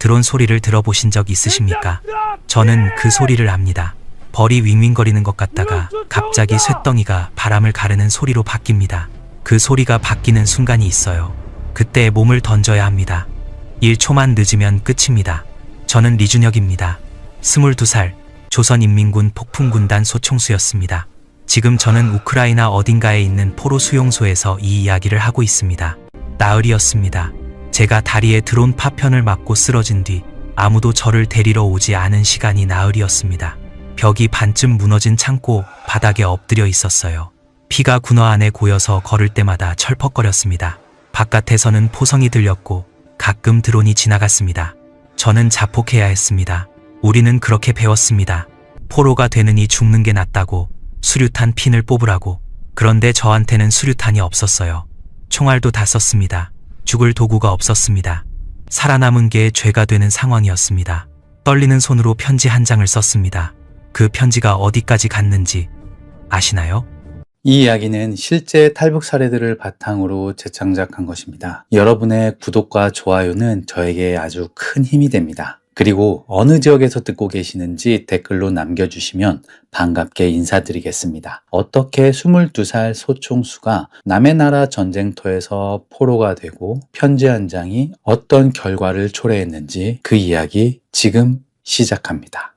드론 소리를 들어보신 적 있으십니까? 저는 그 소리를 압니다. 벌이 윙윙거리는 것 같다가 갑자기 쇳덩이가 바람을 가르는 소리로 바뀝니다. 그 소리가 바뀌는 순간이 있어요. 그때 몸을 던져야 합니다. 1초만 늦으면 끝입니다. 저는 리준혁입니다. 22살, 조선인민군 폭풍군단 소총수였습니다. 지금 저는 우크라이나 어딘가에 있는 포로 수용소에서 이 이야기를 하고 있습니다. 나흘이었습니다. 제가 다리에 드론 파편을 맞고 쓰러진 뒤 아무도 저를 데리러 오지 않은 시간이 나흘이었습니다. 벽이 반쯤 무너진 창고 바닥에 엎드려 있었어요. 피가 군화 안에 고여서 걸을 때마다 철퍽거렸습니다. 바깥에서는 포성이 들렸고 가끔 드론이 지나갔습니다. 저는 자폭해야 했습니다. 우리는 그렇게 배웠습니다. 포로가 되느니 죽는 게 낫다고, 수류탄 핀을 뽑으라고. 그런데 저한테는 수류탄이 없었어요. 총알도 다 썼습니다. 죽을 도구가 없었습니다. 살아남은 게 죄가 되는 상황이었습니다. 떨리는 손으로 편지 한 장을 썼습니다. 그 편지가 어디까지 갔는지 아시나요? 이 이야기는 실제 탈북 사례들을 바탕으로 재창작한 것입니다. 여러분의 구독과 좋아요는 저에게 아주 큰 힘이 됩니다. 그리고 어느 지역에서 듣고 계시는지 댓글로 남겨주시면 반갑게 인사드리겠습니다. 어떻게 22살 소총수가 남의 나라 전쟁터에서 포로가 되고 편지 한 장이 어떤 결과를 초래했는지 그 이야기 지금 시작합니다.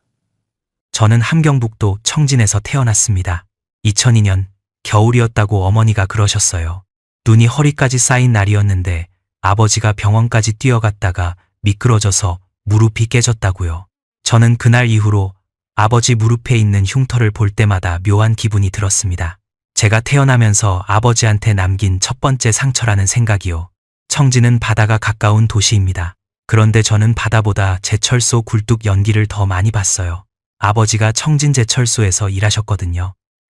저는 함경북도 청진에서 태어났습니다. 2002년 겨울이었다고 어머니가 그러셨어요. 눈이 허리까지 쌓인 날이었는데 아버지가 병원까지 뛰어갔다가 미끄러져서 무릎이 깨졌다고요. 저는 그날 이후로 아버지 무릎에 있는 흉터를 볼 때마다 묘한 기분이 들었습니다. 제가 태어나면서 아버지한테 남긴 첫 번째 상처라는 생각이요. 청진은 바다가 가까운 도시입니다. 그런데 저는 바다보다 제철소 굴뚝 연기를 더 많이 봤어요. 아버지가 청진 제철소에서 일하셨거든요.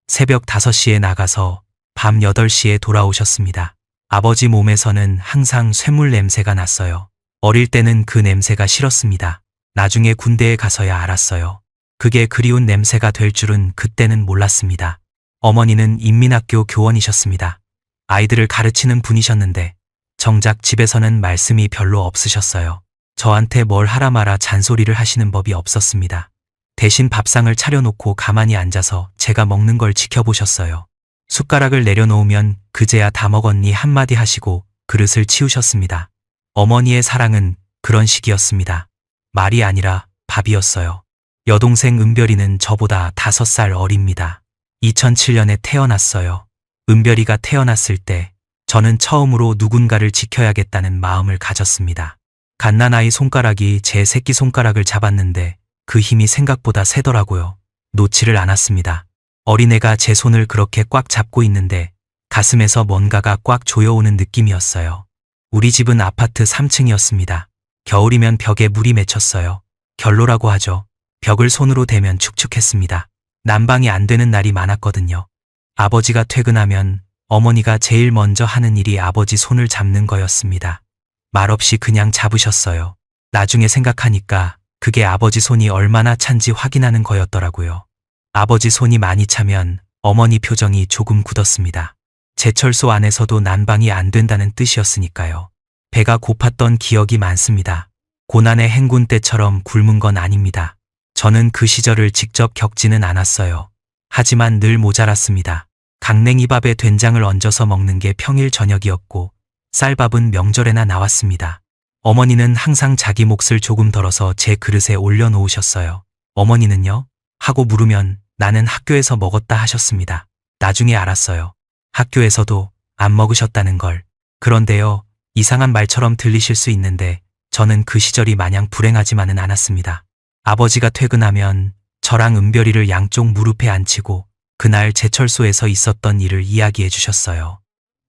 새벽 5시에 나가서 밤 8시에 돌아오셨습니다. 아버지 몸에서는 항상 쇳물 냄새가 났어요. 어릴 때는 그 냄새가 싫었습니다. 나중에 군대에 가서야 알았어요. 그게 그리운 냄새가 될 줄은 그때는 몰랐습니다. 어머니는 인민학교 교원이셨습니다. 아이들을 가르치는 분이셨는데 정작 집에서는 말씀이 별로 없으셨어요. 저한테 뭘 하라 마라 잔소리를 하시는 법이 없었습니다. 대신 밥상을 차려놓고 가만히 앉아서 제가 먹는 걸 지켜보셨어요. 숟가락을 내려놓으면 그제야 다 먹었니 한마디 하시고 그릇을 치우셨습니다. 어머니의 사랑은 그런 식이었습니다. 말이 아니라 밥이었어요. 여동생 은별이는 저보다 5살 어립니다. 2007년에 태어났어요. 은별이가 태어났을 때 저는 처음으로 누군가를 지켜야겠다는 마음을 가졌습니다. 갓난아이 손가락이 제 새끼손가락을 잡았는데 그 힘이 생각보다 세더라고요. 놓지를 않았습니다. 어린애가 제 손을 그렇게 꽉 잡고 있는데 가슴에서 뭔가가 꽉 조여오는 느낌이었어요. 우리 집은 아파트 3층이었습니다. 겨울이면 벽에 물이 맺혔어요. 결로라고 하죠. 벽을 손으로 대면 축축했습니다. 난방이 안 되는 날이 많았거든요. 아버지가 퇴근하면 어머니가 제일 먼저 하는 일이 아버지 손을 잡는 거였습니다. 말없이 그냥 잡으셨어요. 나중에 생각하니까 그게 아버지 손이 얼마나 찬지 확인하는 거였더라고요. 아버지 손이 많이 차면 어머니 표정이 조금 굳었습니다. 제철소 안에서도 난방이 안 된다는 뜻이었으니까요. 배가 고팠던 기억이 많습니다. 고난의 행군 때처럼 굶은 건 아닙니다. 저는 그 시절을 직접 겪지는 않았어요. 하지만 늘 모자랐습니다. 강냉이밥에 된장을 얹어서 먹는 게 평일 저녁이었고 쌀밥은 명절에나 나왔습니다. 어머니는 항상 자기 몫을 조금 덜어서 제 그릇에 올려놓으셨어요. 어머니는요? 하고 물으면 나는 학교에서 먹었다 하셨습니다. 나중에 알았어요. 학교에서도 안 먹으셨다는 걸. 그런데요, 이상한 말처럼 들리실 수 있는데 저는 그 시절이 마냥 불행하지만은 않았습니다. 아버지가 퇴근하면 저랑 은별이를 양쪽 무릎에 앉히고 그날 제철소에서 있었던 일을 이야기해 주셨어요.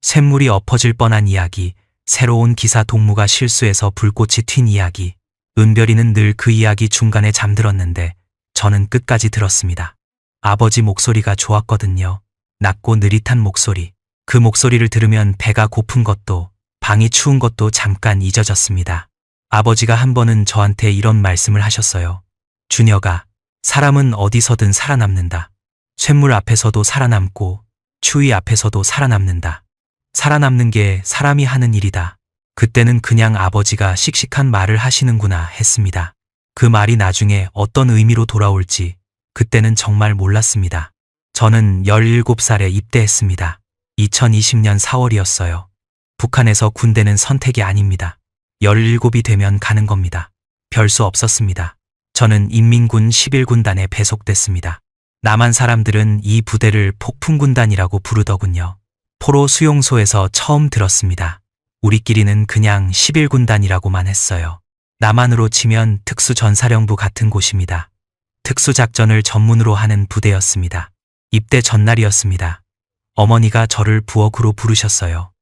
쇳물이 엎어질 뻔한 이야기, 새로운 기사 동무가 실수해서 불꽃이 튄 이야기. 은별이는 늘 그 이야기 중간에 잠들었는데 저는 끝까지 들었습니다. 아버지 목소리가 좋았거든요. 낮고 느릿한 목소리. 그 목소리를 들으면 배가 고픈 것도 방이 추운 것도 잠깐 잊어졌습니다. 아버지가 한 번은 저한테 이런 말씀을 하셨어요. 준혁아, 사람은 어디서든 살아남는다. 쇳물 앞에서도 살아남고 추위 앞에서도 살아남는다. 살아남는 게 사람이 하는 일이다. 그때는 그냥 아버지가 씩씩한 말을 하시는구나 했습니다. 그 말이 나중에 어떤 의미로 돌아올지 그때는 정말 몰랐습니다. 저는 17살에 입대했습니다. 2020년 4월이었어요. 북한에서 군대는 선택이 아닙니다. 17이 되면 가는 겁니다. 별 수 없었습니다. 저는 인민군 11군단에 배속됐습니다. 남한 사람들은 이 부대를 폭풍군단이라고 부르더군요. 포로 수용소에서 처음 들었습니다. 우리끼리는 그냥 11군단이라고만 했어요. 남한으로 치면 특수전사령부 같은 곳입니다. 특수작전을 전문으로 하는 부대였습니다. 입대 전날이었습니다. 어머니가 저를 부엌으로 부르셨어요.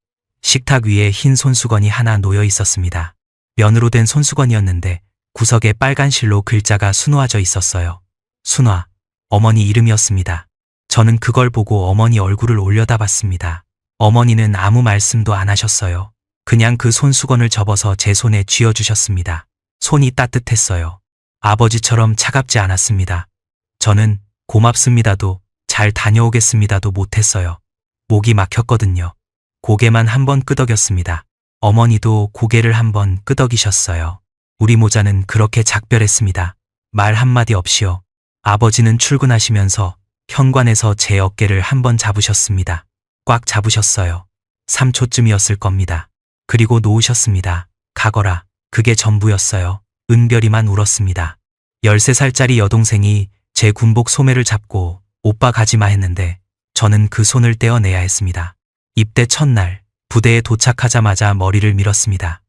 식탁 위에 흰 손수건이 하나 놓여 있었습니다. 면으로 된 손수건이었는데 구석에 빨간 실로 글자가 순화져 있었어요. 순화, 어머니 이름이었습니다. 저는 그걸 보고 어머니 얼굴을 올려다봤습니다. 어머니는 아무 말씀도 안 하셨어요. 그냥 그 손수건을 접어서 제 손에 쥐어주셨습니다. 손이 따뜻했어요. 아버지처럼 차갑지 않았습니다. 저는 고맙습니다도 잘 다녀오겠습니다도 못했어요. 목이 막혔거든요. 고개만 한번 끄덕였습니다. 어머니도 고개를 한번 끄덕이셨어요. 우리 모자는 그렇게 작별했습니다. 말 한마디 없이요. 아버지는 출근하시면서 현관에서 제 어깨를 한번 잡으셨습니다. 꽉 잡으셨어요. 3초쯤이었을 겁니다. 그리고 놓으셨습니다. 가거라. 그게 전부였어요. 은별이만 울었습니다. 13살짜리 여동생이 제 군복 소매를 잡고 오빠 가지마 했는데 저는 그 손을 떼어내야 했습니다. 입대 첫날 부대에 도착하자마자 머리를 밀었습니다.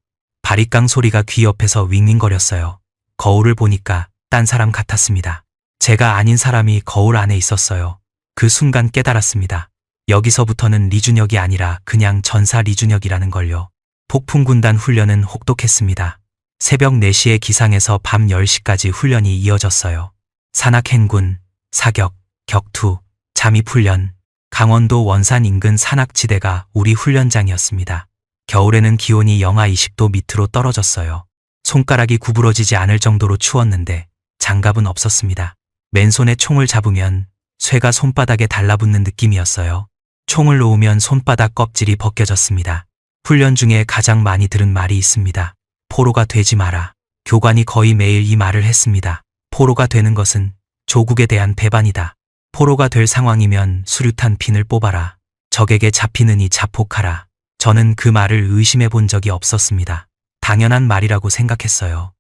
바리깡 소리가 귀 옆에서 윙윙거렸어요. 거울을 보니까 딴 사람 같았습니다. 제가 아닌 사람이 거울 안에 있었어요. 그 순간 깨달았습니다. 여기서부터는 리준혁이 아니라 그냥 전사 리준혁이라는 걸요. 폭풍군단 훈련은 혹독했습니다. 새벽 4시에 기상해서 밤 10시까지 훈련이 이어졌어요. 산악행군, 사격, 격투, 잠입훈련, 강원도 원산 인근 산악지대가 우리 훈련장이었습니다. 겨울에는 기온이 영하 20도 밑으로 떨어졌어요. 손가락이 구부러지지 않을 정도로 추웠는데 장갑은 없었습니다. 맨손에 총을 잡으면 쇠가 손바닥에 달라붙는 느낌이었어요. 총을 놓으면 손바닥 껍질이 벗겨졌습니다. 훈련 중에 가장 많이 들은 말이 있습니다. 포로가 되지 마라. 교관이 거의 매일 이 말을 했습니다. 포로가 되는 것은 조국에 대한 배반이다. 포로가 될 상황이면 수류탄 핀을 뽑아라. 적에게 잡히느니 자폭하라. 저는 그 말을 의심해 본 적이 없었습니다. 당연한 말이라고 생각했어요.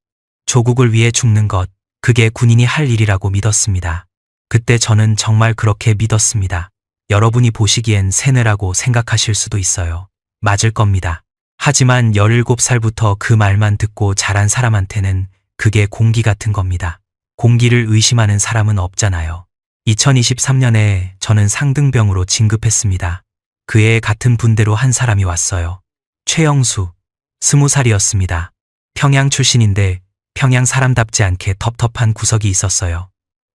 조국을 위해 죽는 것, 그게 군인이 할 일이라고 믿었습니다. 그때 저는 정말 그렇게 믿었습니다. 여러분이 보시기엔 세뇌라고 생각하실 수도 있어요. 맞을 겁니다. 하지만 17살부터 그 말만 듣고 자란 사람한테는 그게 공기 같은 겁니다. 공기를 의심하는 사람은 없잖아요. 2023년에 저는 상등병으로 진급했습니다. 그해 같은 분대로 한 사람이 왔어요. 최영수, 20살이었습니다. 평양 출신인데 평양 사람답지 않게 텁텁한 구석이 있었어요.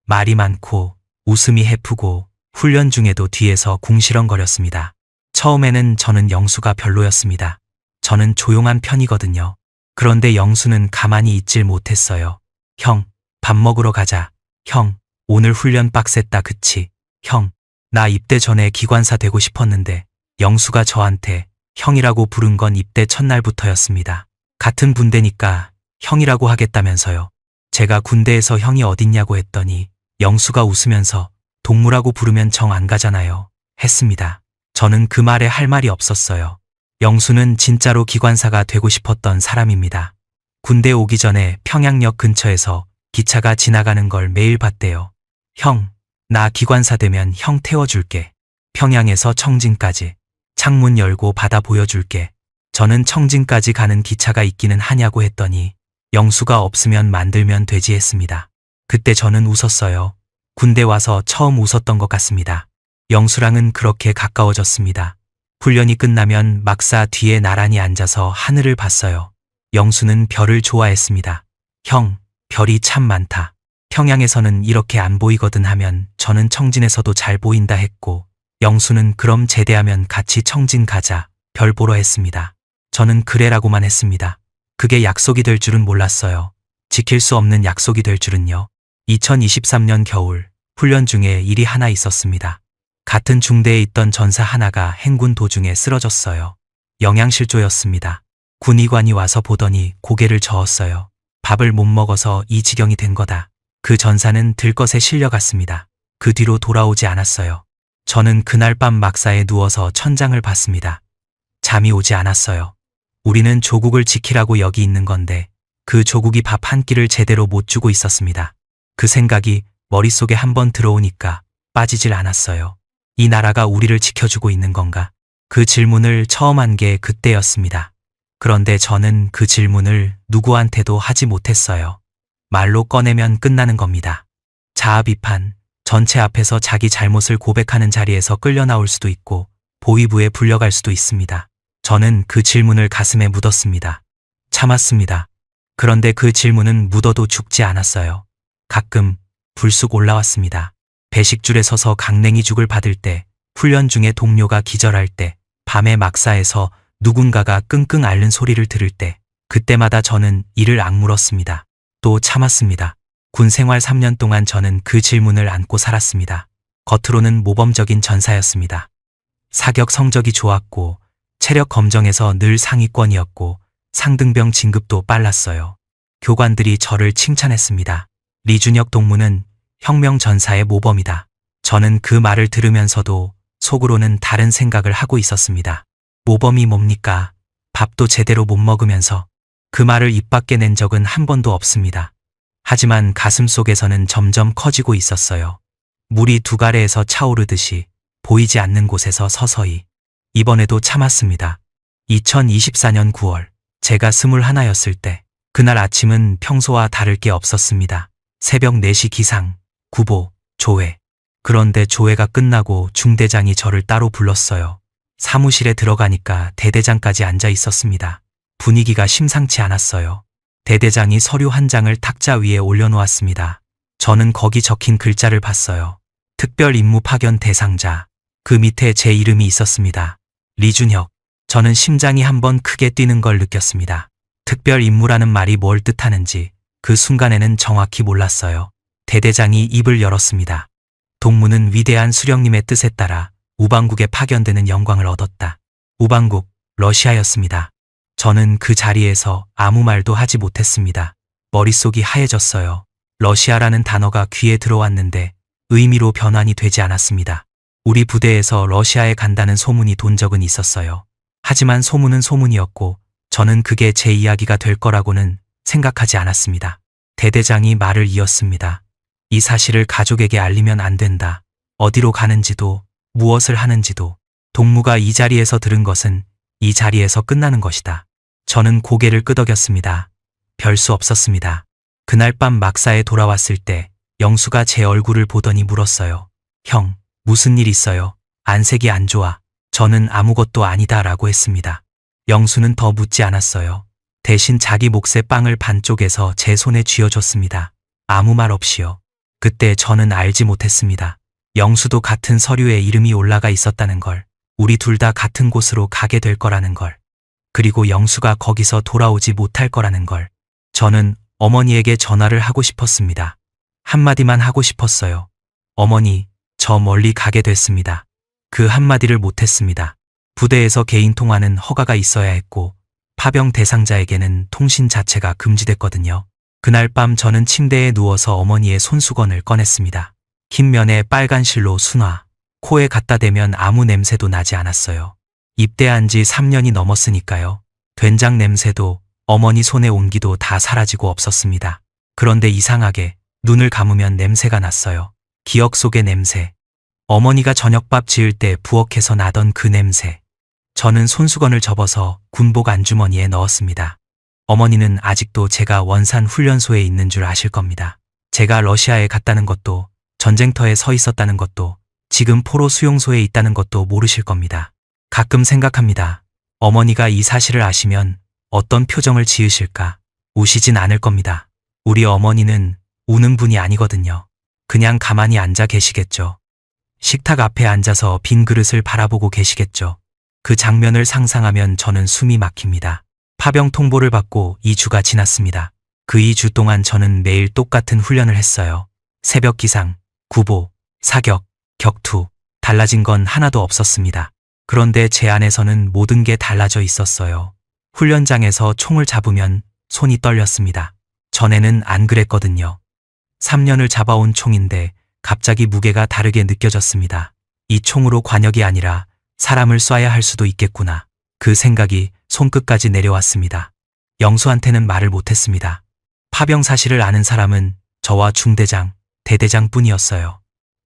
말이 많고 웃음이 해프고 훈련 중에도 뒤에서 궁시렁거렸습니다. 처음에는 저는 영수가 별로였습니다. 저는 조용한 편이거든요. 그런데 영수는 가만히 있질 못했어요. 형, 밥 먹으러 가자. 형, 오늘 훈련 빡셌다 그치? 형, 나 입대 전에 기관사 되고 싶었는데 영수가 저한테 형이라고 부른 건 입대 첫날부터였습니다. 같은 분대니까 형이라고 하겠다면서요. 제가 군대에서 형이 어딨냐고 했더니 영수가 웃으면서 동무라고 부르면 정 안 가잖아요. 했습니다. 저는 그 말에 할 말이 없었어요. 영수는 진짜로 기관사가 되고 싶었던 사람입니다. 군대 오기 전에 평양역 근처에서 기차가 지나가는 걸 매일 봤대요. 형, 나 기관사 되면 형 태워줄게. 평양에서 청진까지. 창문 열고 바다 보여줄게. 저는 청진까지 가는 기차가 있기는 하냐고 했더니 영수가 없으면 만들면 되지 했습니다. 그때 저는 웃었어요. 군대 와서 처음 웃었던 것 같습니다. 영수랑은 그렇게 가까워졌습니다. 훈련이 끝나면 막사 뒤에 나란히 앉아서 하늘을 봤어요. 영수는 별을 좋아했습니다. 형, 별이 참 많다. 평양에서는 이렇게 안 보이거든 하면 저는 청진에서도 잘 보인다 했고 영수는 그럼 제대하면 같이 청진 가자, 별 보러 했습니다. 저는 그래라고만 했습니다. 그게 약속이 될 줄은 몰랐어요. 지킬 수 없는 약속이 될 줄은요. 2023년 겨울 훈련 중에 일이 하나 있었습니다. 같은 중대에 있던 전사 하나가 행군 도중에 쓰러졌어요. 영양실조였습니다. 군의관이 와서 보더니 고개를 저었어요. 밥을 못 먹어서 이 지경이 된 거다. 그 전사는 들것에 실려갔습니다. 그 뒤로 돌아오지 않았어요. 저는 그날 밤 막사에 누워서 천장을 봤습니다. 잠이 오지 않았어요. 우리는 조국을 지키라고 여기 있는 건데 그 조국이 밥 한 끼를 제대로 못 주고 있었습니다. 그 생각이 머릿속에 한번 들어오니까 빠지질 않았어요. 이 나라가 우리를 지켜주고 있는 건가? 그 질문을 처음 한 게 그때였습니다. 그런데 저는 그 질문을 누구한테도 하지 못했어요. 말로 꺼내면 끝나는 겁니다. 자아 비판, 전체 앞에서 자기 잘못을 고백하는 자리에서 끌려 나올 수도 있고 보위부에 불려갈 수도 있습니다. 저는 그 질문을 가슴에 묻었습니다. 참았습니다. 그런데 그 질문은 묻어도 죽지 않았어요. 가끔 불쑥 올라왔습니다. 배식줄에 서서 강냉이죽을 받을 때, 훈련 중에 동료가 기절할 때, 밤에 막사에서 누군가가 끙끙 앓는 소리를 들을 때, 그때마다 저는 이를 악물었습니다. 또 참았습니다. 군 생활 3년 동안 저는 그 질문을 안고 살았습니다. 겉으로는 모범적인 전사였습니다. 사격 성적이 좋았고, 체력 검정에서 늘 상위권이었고, 상등병 진급도 빨랐어요. 교관들이 저를 칭찬했습니다. 리준혁 동무는 혁명 전사의 모범이다. 저는 그 말을 들으면서도 속으로는 다른 생각을 하고 있었습니다. 모범이 뭡니까? 밥도 제대로 못 먹으면서. 그 말을 입 밖에 낸 적은 한 번도 없습니다. 하지만 가슴 속에서는 점점 커지고 있었어요. 물이 두 가래에서 차오르듯이 보이지 않는 곳에서 서서히. 이번에도 참았습니다. 2024년 9월, 제가 21였을 때, 그날 아침은 평소와 다를 게 없었습니다. 새벽 4시 기상, 구보, 조회. 그런데 조회가 끝나고 중대장이 저를 따로 불렀어요. 사무실에 들어가니까 대대장까지 앉아 있었습니다. 분위기가 심상치 않았어요. 대대장이 서류 한 장을 탁자 위에 올려놓았습니다. 저는 거기 적힌 글자를 봤어요. 특별 임무 파견 대상자. 그 밑에 제 이름이 있었습니다. 리준혁. 저는 심장이 한번 크게 뛰는 걸 느꼈습니다. 특별 임무라는 말이 뭘 뜻하는지 그 순간에는 정확히 몰랐어요. 대대장이 입을 열었습니다. 동무는 위대한 수령님의 뜻에 따라 우방국에 파견되는 영광을 얻었다. 우방국, 러시아였습니다. 저는 그 자리에서 아무 말도 하지 못했습니다. 머릿속이 하얘졌어요. 러시아라는 단어가 귀에 들어왔는데 의미로 변환이 되지 않았습니다. 우리 부대에서 러시아에 간다는 소문이 돈 적은 있었어요. 하지만 소문은 소문이었고 저는 그게 제 이야기가 될 거라고는 생각하지 않았습니다. 대대장이 말을 이었습니다. 이 사실을 가족에게 알리면 안 된다. 어디로 가는지도 무엇을 하는지도. 동무가 이 자리에서 들은 것은 이 자리에서 끝나는 것이다. 저는 고개를 끄덕였습니다. 별 수 없었습니다. 그날 밤 막사에 돌아왔을 때 영수가 제 얼굴을 보더니 물었어요. 형, 무슨 일 있어요? 안색이 안 좋아. 저는 아무것도 아니다 라고 했습니다. 영수는 더 묻지 않았어요. 대신 자기 몫의 빵을 반쪽에서 제 손에 쥐어줬습니다. 아무 말 없이요. 그때 저는 알지 못했습니다. 영수도 같은 서류에 이름이 올라가 있었다는 걸, 우리 둘 다 같은 곳으로 가게 될 거라는 걸, 그리고 영수가 거기서 돌아오지 못할 거라는 걸. 저는 어머니에게 전화를 하고 싶었습니다. 한마디만 하고 싶었어요. 어머니, 저 멀리 가게 됐습니다. 그 한마디를 못했습니다. 부대에서 개인 통화는 허가가 있어야 했고 파병 대상자에게는 통신 자체가 금지됐거든요. 그날 밤 저는 침대에 누워서 어머니의 손수건을 꺼냈습니다. 흰 면에 빨간 실로 순화, 코에 갖다 대면 아무 냄새도 나지 않았어요. 입대한 지 3년이 넘었으니까요. 된장 냄새도 어머니 손의 온기도 다 사라지고 없었습니다. 그런데 이상하게 눈을 감으면 냄새가 났어요. 기억 속의 냄새. 어머니가 저녁밥 지을 때 부엌에서 나던 그 냄새. 저는 손수건을 접어서 군복 안주머니에 넣었습니다. 어머니는 아직도 제가 원산 훈련소에 있는 줄 아실 겁니다. 제가 러시아에 갔다는 것도, 전쟁터에 서 있었다는 것도, 지금 포로 수용소에 있다는 것도 모르실 겁니다. 가끔 생각합니다. 어머니가 이 사실을 아시면 어떤 표정을 지으실까? 우시진 않을 겁니다. 우리 어머니는 우는 분이 아니거든요. 그냥 가만히 앉아 계시겠죠. 식탁 앞에 앉아서 빈 그릇을 바라보고 계시겠죠. 그 장면을 상상하면 저는 숨이 막힙니다. 파병 통보를 받고 2주가 지났습니다. 그 2주 동안 저는 매일 똑같은 훈련을 했어요. 새벽 기상, 구보, 사격, 격투. 달라진 건 하나도 없었습니다. 그런데 제 안에서는 모든 게 달라져 있었어요. 훈련장에서 총을 잡으면 손이 떨렸습니다. 전에는 안 그랬거든요. 3년을 잡아온 총인데 갑자기 무게가 다르게 느껴졌습니다. 이 총으로 관역이 아니라 사람을 쏴야 할 수도 있겠구나. 그 생각이 손끝까지 내려왔습니다. 영수한테는 말을 못했습니다. 파병 사실을 아는 사람은 저와 중대장, 대대장 뿐이었어요.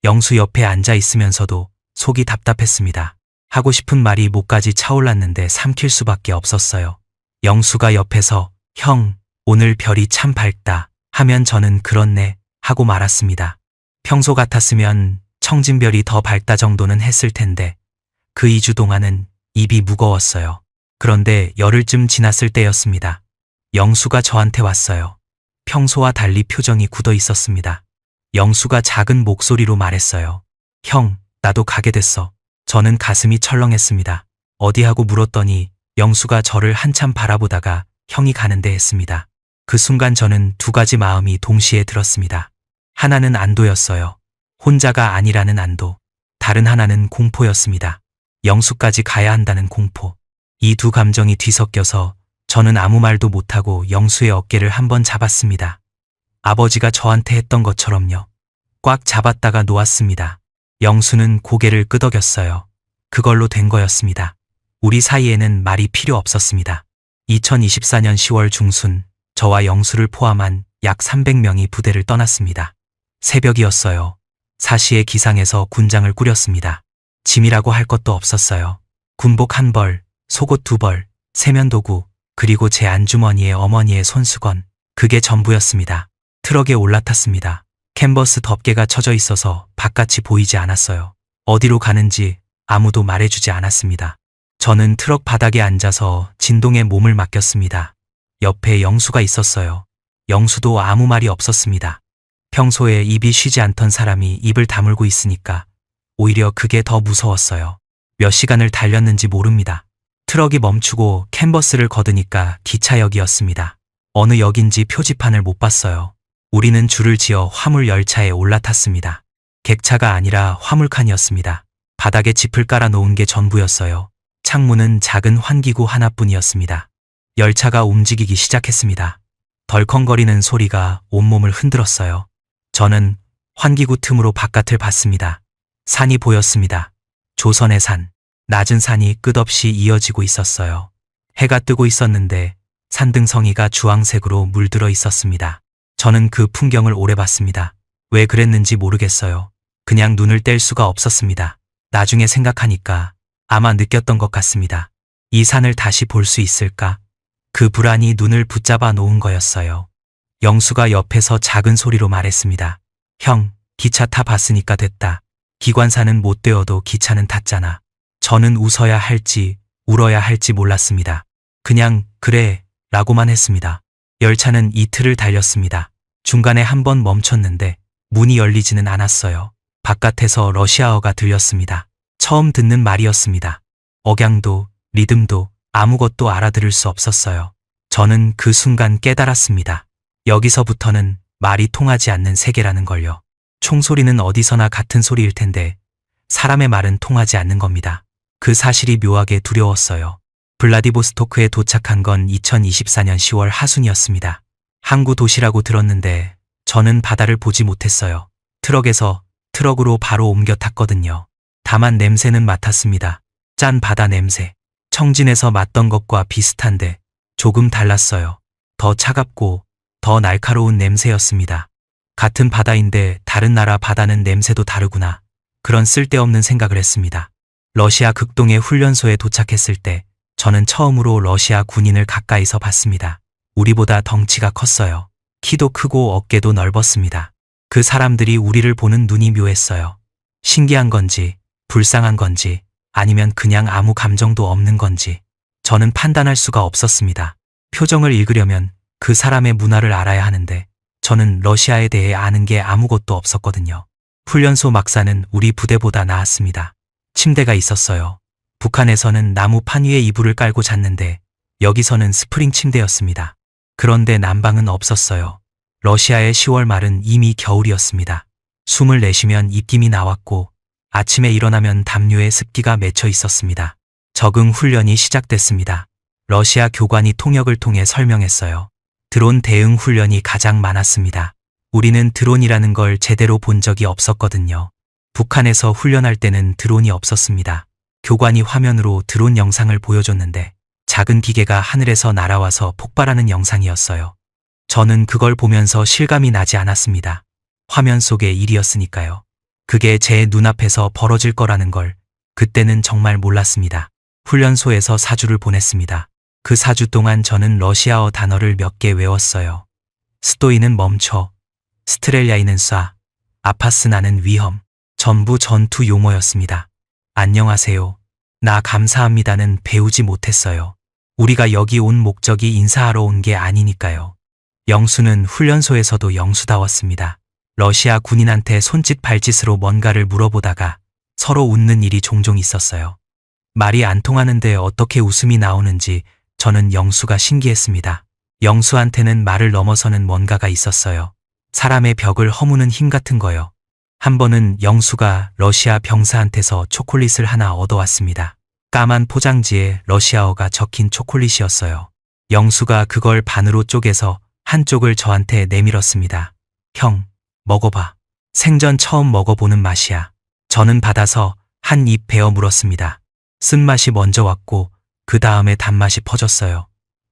영수 옆에 앉아 있으면서도 속이 답답했습니다. 하고 싶은 말이 목까지 차올랐는데 삼킬 수밖에 없었어요. 영수가 옆에서 형, 오늘 별이 참 밝다 하면 저는 그렇네 하고 말았습니다. 평소 같았으면 청진별이 더 밝다 정도는 했을 텐데 그 2주 동안은 입이 무거웠어요. 그런데 열흘쯤 지났을 때였습니다. 영수가 저한테 왔어요. 평소와 달리 표정이 굳어 있었습니다. 영수가 작은 목소리로 말했어요. 형, 나도 가게 됐어. 저는 가슴이 철렁했습니다. 어디 하고 물었더니 영수가 저를 한참 바라보다가 형이 가는데 했습니다. 그 순간 저는 두 가지 마음이 동시에 들었습니다. 하나는 안도였어요. 혼자가 아니라는 안도. 다른 하나는 공포였습니다. 영수까지 가야 한다는 공포. 이 두 감정이 뒤섞여서 저는 아무 말도 못하고 영수의 어깨를 한번 잡았습니다. 아버지가 저한테 했던 것처럼요. 꽉 잡았다가 놓았습니다. 영수는 고개를 끄덕였어요. 그걸로 된 거였습니다. 우리 사이에는 말이 필요 없었습니다. 2024년 10월 중순, 저와 영수를 포함한 약 300명이 부대를 떠났습니다. 새벽이었어요. 사시의 기상에서 군장을 꾸렸습니다. 짐이라고 할 것도 없었어요. 군복 1벌, 속옷 2벌, 세면도구, 그리고 제 안주머니에 어머니의 손수건, 그게 전부였습니다. 트럭에 올라탔습니다. 캔버스 덮개가 쳐져 있어서 바깥이 보이지 않았어요. 어디로 가는지 아무도 말해주지 않았습니다. 저는 트럭 바닥에 앉아서 진동에 몸을 맡겼습니다. 옆에 영수가 있었어요. 영수도 아무 말이 없었습니다. 평소에 입이 쉬지 않던 사람이 입을 다물고 있으니까 오히려 그게 더 무서웠어요. 몇 시간을 달렸는지 모릅니다. 트럭이 멈추고 캔버스를 걷으니까 기차역이었습니다. 어느 역인지 표지판을 못 봤어요. 우리는 줄을 지어 화물 열차에 올라탔습니다. 객차가 아니라 화물칸이었습니다. 바닥에 짚을 깔아 놓은 게 전부였어요. 창문은 작은 환기구 하나뿐이었습니다. 열차가 움직이기 시작했습니다. 덜컹거리는 소리가 온몸을 흔들었어요. 저는 환기구 틈으로 바깥을 봤습니다. 산이 보였습니다. 조선의 산. 낮은 산이 끝없이 이어지고 있었어요. 해가 뜨고 있었는데 산등성이가 주황색으로 물들어 있었습니다. 저는 그 풍경을 오래 봤습니다. 왜 그랬는지 모르겠어요. 그냥 눈을 뗄 수가 없었습니다. 나중에 생각하니까 아마 느꼈던 것 같습니다. 이 산을 다시 볼 수 있을까? 그 불안이 눈을 붙잡아 놓은 거였어요. 영수가 옆에서 작은 소리로 말했습니다. 형, 기차 타 봤으니까 됐다. 기관사는 못 되어도 기차는 탔잖아. 저는 웃어야 할지 울어야 할지 몰랐습니다. 그냥 그래 라고만 했습니다. 열차는 이틀을 달렸습니다. 중간에 한 번 멈췄는데 문이 열리지는 않았어요. 바깥에서 러시아어가 들렸습니다. 처음 듣는 말이었습니다. 억양도 리듬도 아무것도 알아들을 수 없었어요. 저는 그 순간 깨달았습니다. 여기서부터는 말이 통하지 않는 세계라는 걸요. 총소리는 어디서나 같은 소리일 텐데 사람의 말은 통하지 않는 겁니다. 그 사실이 묘하게 두려웠어요. 블라디보스토크에 도착한 건 2024년 10월 하순이었습니다. 항구 도시라고 들었는데 저는 바다를 보지 못했어요. 트럭에서 트럭으로 바로 옮겨 탔거든요. 다만 냄새는 맡았습니다. 짠 바다 냄새. 청진에서 맡던 것과 비슷한데 조금 달랐어요. 더 차갑고 더 날카로운 냄새였습니다. 같은 바다인데 다른 나라 바다는 냄새도 다르구나. 그런 쓸데없는 생각을 했습니다. 러시아 극동의 훈련소에 도착했을 때 저는 처음으로 러시아 군인을 가까이서 봤습니다. 우리보다 덩치가 컸어요. 키도 크고 어깨도 넓었습니다. 그 사람들이 우리를 보는 눈이 묘했어요. 신기한 건지, 불쌍한 건지, 아니면 그냥 아무 감정도 없는 건지 저는 판단할 수가 없었습니다. 표정을 읽으려면 그 사람의 문화를 알아야 하는데 저는 러시아에 대해 아는 게 아무것도 없었거든요. 훈련소 막사는 우리 부대보다 나았습니다. 침대가 있었어요. 북한에서는 나무판 위에 이불을 깔고 잤는데 여기서는 스프링 침대였습니다. 그런데 난방은 없었어요. 러시아의 10월 말은 이미 겨울이었습니다. 숨을 내쉬면 입김이 나왔고 아침에 일어나면 담요에 습기가 맺혀 있었습니다. 적응 훈련이 시작됐습니다. 러시아 교관이 통역을 통해 설명했어요. 드론 대응 훈련이 가장 많았습니다. 우리는 드론이라는 걸 제대로 본 적이 없었거든요. 북한에서 훈련할 때는 드론이 없었습니다. 교관이 화면으로 드론 영상을 보여줬는데 작은 기계가 하늘에서 날아와서 폭발하는 영상이었어요. 저는 그걸 보면서 실감이 나지 않았습니다. 화면 속의 일이었으니까요. 그게 제 눈앞에서 벌어질 거라는 걸 그때는 정말 몰랐습니다. 훈련소에서 4주를 보냈습니다. 그 4주 동안 저는 러시아어 단어를 몇 개 외웠어요. 스토이는 멈춰, 스트렐야이는 쏴, 아파스 나는 위험, 전부 전투 용어였습니다. 안녕하세요. 나 감사합니다는 배우지 못했어요. 우리가 여기 온 목적이 인사하러 온 게 아니니까요. 영수는 훈련소에서도 영수다웠습니다. 러시아 군인한테 손짓 발짓으로 뭔가를 물어보다가 서로 웃는 일이 종종 있었어요. 말이 안 통하는데 어떻게 웃음이 나오는지 저는 영수가 신기했습니다. 영수한테는 말을 넘어서는 뭔가가 있었어요. 사람의 벽을 허무는 힘 같은 거요. 한 번은 영수가 러시아 병사한테서 초콜릿을 하나 얻어왔습니다. 까만 포장지에 러시아어가 적힌 초콜릿이었어요. 영수가 그걸 반으로 쪼개서 한쪽을 저한테 내밀었습니다. 형, 먹어봐. 생전 처음 먹어보는 맛이야. 저는 받아서 한 입 베어 물었습니다. 쓴맛이 먼저 왔고 그 다음에 단맛이 퍼졌어요.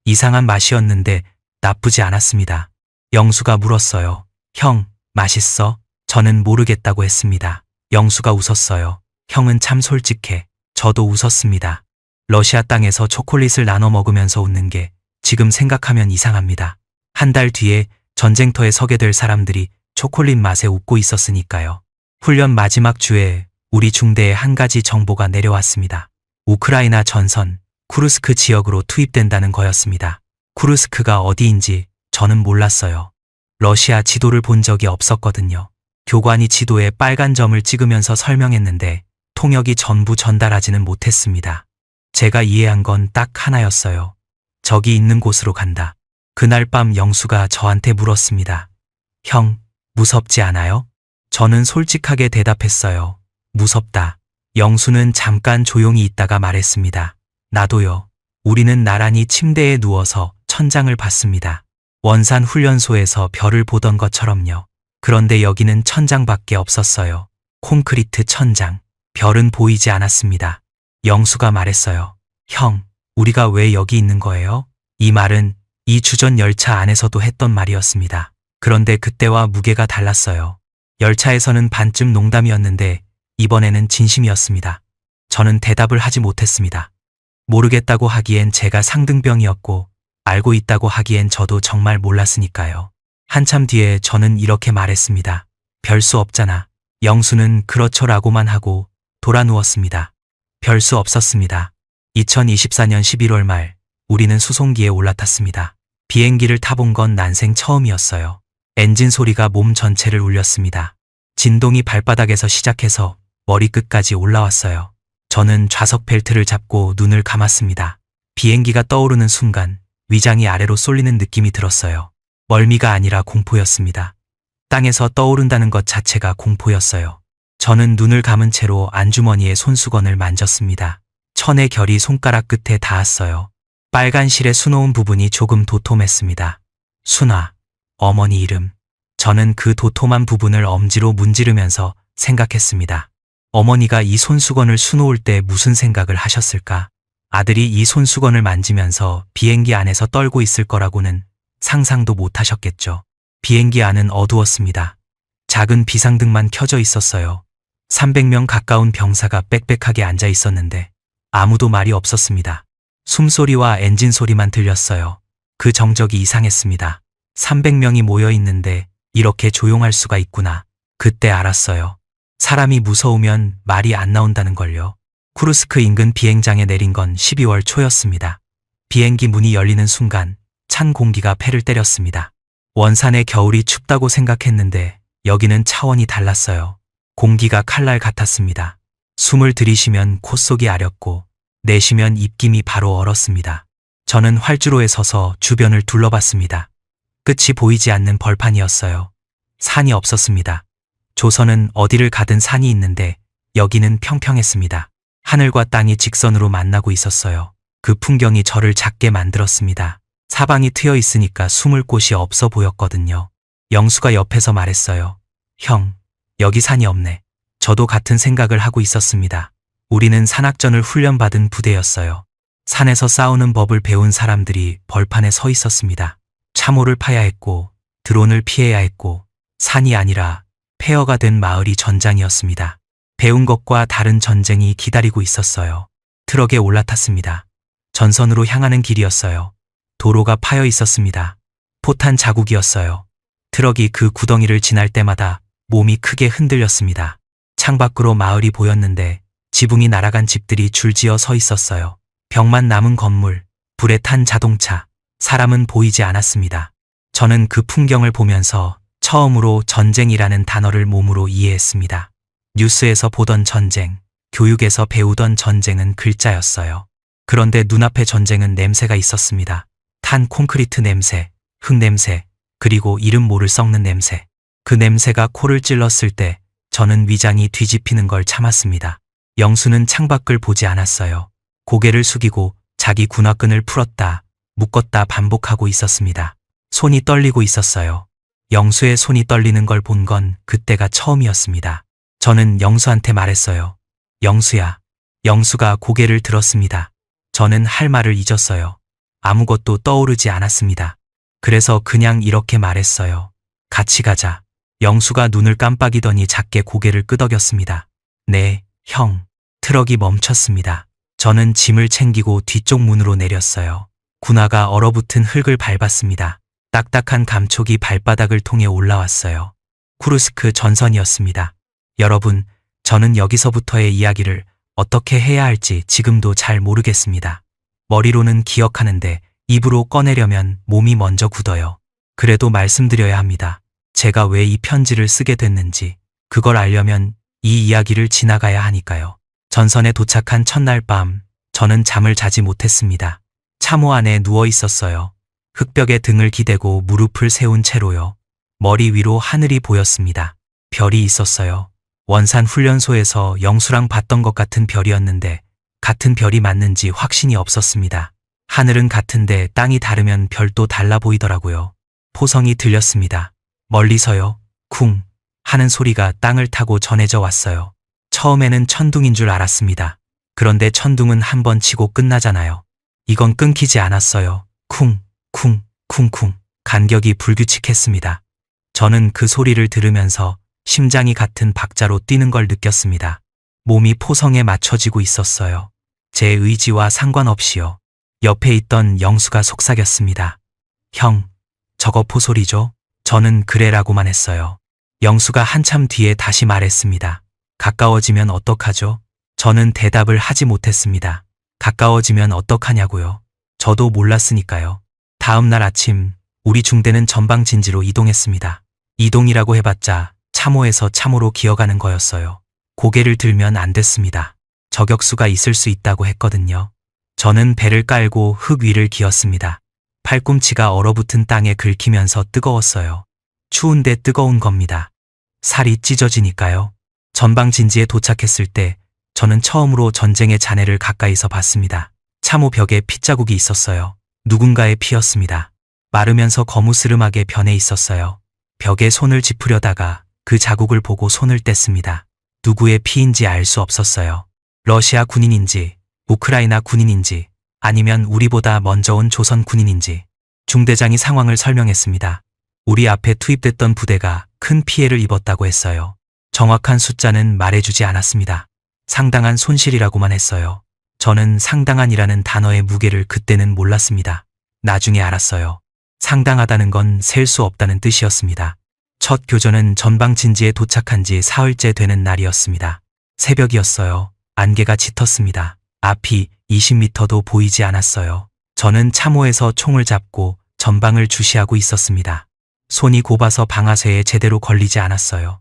이상한 맛이었는데 나쁘지 않았습니다. 영수가 물었어요. 형, 맛있어? 저는 모르겠다고 했습니다. 영수가 웃었어요. 형은 참 솔직해. 저도 웃었습니다. 러시아 땅에서 초콜릿을 나눠 먹으면서 웃는 게 지금 생각하면 이상합니다. 한 달 뒤에 전쟁터에 서게 될 사람들이 초콜릿 맛에 웃고 있었으니까요. 훈련 마지막 주에 우리 중대에 한 가지 정보가 내려왔습니다. 우크라이나 전선, 쿠르스크 지역으로 투입된다는 거였습니다. 쿠르스크가 어디인지 저는 몰랐어요. 러시아 지도를 본 적이 없었거든요. 교관이 지도에 빨간 점을 찍으면서 설명했는데 통역이 전부 전달하지는 못했습니다. 제가 이해한 건 딱 하나였어요. 저기 있는 곳으로 간다. 그날 밤 영수가 저한테 물었습니다. 형, 무섭지 않아요? 저는 솔직하게 대답했어요. 무섭다. 영수는 잠깐 조용히 있다가 말했습니다. 나도요. 우리는 나란히 침대에 누워서 천장을 봤습니다. 원산 훈련소에서 별을 보던 것처럼요. 그런데 여기는 천장밖에 없었어요. 콘크리트 천장. 별은 보이지 않았습니다. 영수가 말했어요. 형, 우리가 왜 여기 있는 거예요? 이 말은 이 주전 열차 안에서도 했던 말이었습니다. 그런데 그때와 무게가 달랐어요. 열차에서는 반쯤 농담이었는데 이번에는 진심이었습니다. 저는 대답을 하지 못했습니다. 모르겠다고 하기엔 제가 상등병이었고 알고 있다고 하기엔 저도 정말 몰랐으니까요. 한참 뒤에 저는 이렇게 말했습니다. 별 수 없잖아. 영수는 그렇죠라고만 하고 돌아 누웠습니다. 별 수 없었습니다. 2024년 11월 말 우리는 수송기에 올라탔습니다. 비행기를 타본 건 난생 처음이었어요. 엔진 소리가 몸 전체를 울렸습니다. 진동이 발바닥에서 시작해서 머리끝까지 올라왔어요. 저는 좌석 벨트를 잡고 눈을 감았습니다. 비행기가 떠오르는 순간 위장이 아래로 쏠리는 느낌이 들었어요. 멀미가 아니라 공포였습니다. 땅에서 떠오른다는 것 자체가 공포였어요. 저는 눈을 감은 채로 안주머니에 손수건을 만졌습니다. 천의 결이 손가락 끝에 닿았어요. 빨간 실에 수놓은 부분이 조금 도톰했습니다. 순화, 어머니 이름. 저는 그 도톰한 부분을 엄지로 문지르면서 생각했습니다. 어머니가 이 손수건을 수놓을 때 무슨 생각을 하셨을까? 아들이 이 손수건을 만지면서 비행기 안에서 떨고 있을 거라고는 상상도 못 하셨겠죠. 비행기 안은 어두웠습니다. 작은 비상등만 켜져 있었어요. 300명 가까운 병사가 빽빽하게 앉아 있었는데 아무도 말이 없었습니다. 숨소리와 엔진 소리만 들렸어요. 그 정적이 이상했습니다. 300명이 모여 있는데 이렇게 조용할 수가 있구나. 그때 알았어요. 사람이 무서우면 말이 안 나온다는 걸요. 쿠르스크 인근 비행장에 내린 건 12월 초였습니다. 비행기 문이 열리는 순간 찬 공기가 폐를 때렸습니다. 원산의 겨울이 춥다고 생각했는데 여기는 차원이 달랐어요. 공기가 칼날 같았습니다. 숨을 들이쉬면 콧속이 아렸고 내쉬면 입김이 바로 얼었습니다. 저는 활주로에 서서 주변을 둘러봤습니다. 끝이 보이지 않는 벌판이었어요. 산이 없었습니다. 조선은 어디를 가든 산이 있는데 여기는 평평했습니다. 하늘과 땅이 직선으로 만나고 있었어요. 그 풍경이 저를 작게 만들었습니다. 사방이 트여 있으니까 숨을 곳이 없어 보였거든요. 영수가 옆에서 말했어요. 형, 여기 산이 없네. 저도 같은 생각을 하고 있었습니다. 우리는 산악전을 훈련받은 부대였어요. 산에서 싸우는 법을 배운 사람들이 벌판에 서 있었습니다. 참호를 파야 했고 드론을 피해야 했고 산이 아니라 폐허가 된 마을이 전장이었습니다. 배운 것과 다른 전쟁이 기다리고 있었어요. 트럭에 올라탔습니다. 전선으로 향하는 길이었어요. 도로가 파여 있었습니다. 포탄 자국이었어요. 트럭이 그 구덩이를 지날 때마다 몸이 크게 흔들렸습니다. 창밖으로 마을이 보였는데 지붕이 날아간 집들이 줄지어 서 있었어요. 벽만 남은 건물, 불에 탄 자동차, 사람은 보이지 않았습니다. 저는 그 풍경을 보면서 처음으로 전쟁이라는 단어를 몸으로 이해했습니다. 뉴스에서 보던 전쟁, 교육에서 배우던 전쟁은 글자였어요. 그런데 눈앞의 전쟁은 냄새가 있었습니다. 탄 콘크리트 냄새, 흙 냄새, 그리고 이름 모를 썩는 냄새. 그 냄새가 코를 찔렀을 때 저는 위장이 뒤집히는 걸 참았습니다. 영수는 창밖을 보지 않았어요. 고개를 숙이고 자기 군화끈을 풀었다, 묶었다 반복하고 있었습니다. 손이 떨리고 있었어요. 영수의 손이 떨리는 걸 본 건 그때가 처음이었습니다. 저는 영수한테 말했어요. 영수야. 영수가 고개를 들었습니다. 저는 할 말을 잊었어요. 아무것도 떠오르지 않았습니다. 그래서 그냥 이렇게 말했어요. 같이 가자. 영수가 눈을 깜빡이더니 작게 고개를 끄덕였습니다. 네, 형. 트럭이 멈췄습니다. 저는 짐을 챙기고 뒤쪽 문으로 내렸어요. 군화가 얼어붙은 흙을 밟았습니다. 딱딱한 감촉이 발바닥을 통해 올라왔어요. 쿠르스크 전선이었습니다. 여러분, 저는 여기서부터의 이야기를 어떻게 해야 할지 지금도 잘 모르겠습니다. 머리로는 기억하는데 입으로 꺼내려면 몸이 먼저 굳어요. 그래도 말씀드려야 합니다. 제가 왜 이 편지를 쓰게 됐는지, 그걸 알려면 이 이야기를 지나가야 하니까요. 전선에 도착한 첫날 밤, 저는 잠을 자지 못했습니다. 참호 안에 누워 있었어요. 흙벽에 등을 기대고 무릎을 세운 채로요. 머리 위로 하늘이 보였습니다. 별이 있었어요. 원산 훈련소에서 영수랑 봤던 것 같은 별이었는데 같은 별이 맞는지 확신이 없었습니다. 하늘은 같은데 땅이 다르면 별도 달라 보이더라고요. 포성이 들렸습니다. 멀리서요. 쿵 하는 소리가 땅을 타고 전해져 왔어요. 처음에는 천둥인 줄 알았습니다. 그런데 천둥은 한 번 치고 끝나잖아요. 이건 끊기지 않았어요. 쿵, 쿵, 쿵쿵. 간격이 불규칙했습니다. 저는 그 소리를 들으면서 심장이 같은 박자로 뛰는 걸 느꼈습니다. 몸이 포성에 맞춰지고 있었어요. 제 의지와 상관없이요. 옆에 있던 영수가 속삭였습니다. 형, 저거 포소리죠? 저는 그래라고만 했어요. 영수가 한참 뒤에 다시 말했습니다. 가까워지면 어떡하죠? 저는 대답을 하지 못했습니다. 가까워지면 어떡하냐고요? 저도 몰랐으니까요. 다음 날 아침 우리 중대는 전방진지로 이동했습니다. 이동이라고 해봤자 참호에서 참호로 기어가는 거였어요. 고개를 들면 안 됐습니다. 저격수가 있을 수 있다고 했거든요. 저는 배를 깔고 흙 위를 기었습니다. 팔꿈치가 얼어붙은 땅에 긁히면서 뜨거웠어요. 추운데 뜨거운 겁니다. 살이 찢어지니까요. 전방진지에 도착했을 때 저는 처음으로 전쟁의 잔해를 가까이서 봤습니다. 참호 벽에 핏자국이 있었어요. 누군가의 피였습니다. 마르면서 거무스름하게 변해 있었어요. 벽에 손을 짚으려다가 그 자국을 보고 손을 뗐습니다. 누구의 피인지 알 수 없었어요. 러시아 군인인지, 우크라이나 군인인지, 아니면 우리보다 먼저 온 조선 군인인지. 중대장이 상황을 설명했습니다. 우리 앞에 투입됐던 부대가 큰 피해를 입었다고 했어요. 정확한 숫자는 말해주지 않았습니다. 상당한 손실이라고만 했어요. 저는 상당한이라는 단어의 무게를 그때는 몰랐습니다. 나중에 알았어요. 상당하다는 건 셀 수 없다는 뜻이었습니다. 첫 교전은 전방진지에 도착한 지 사흘째 되는 날이었습니다. 새벽이었어요. 안개가 짙었습니다. 앞이 20m도 보이지 않았어요. 저는 참호에서 총을 잡고 전방을 주시하고 있었습니다. 손이 곱아서 방아쇠에 제대로 걸리지 않았어요.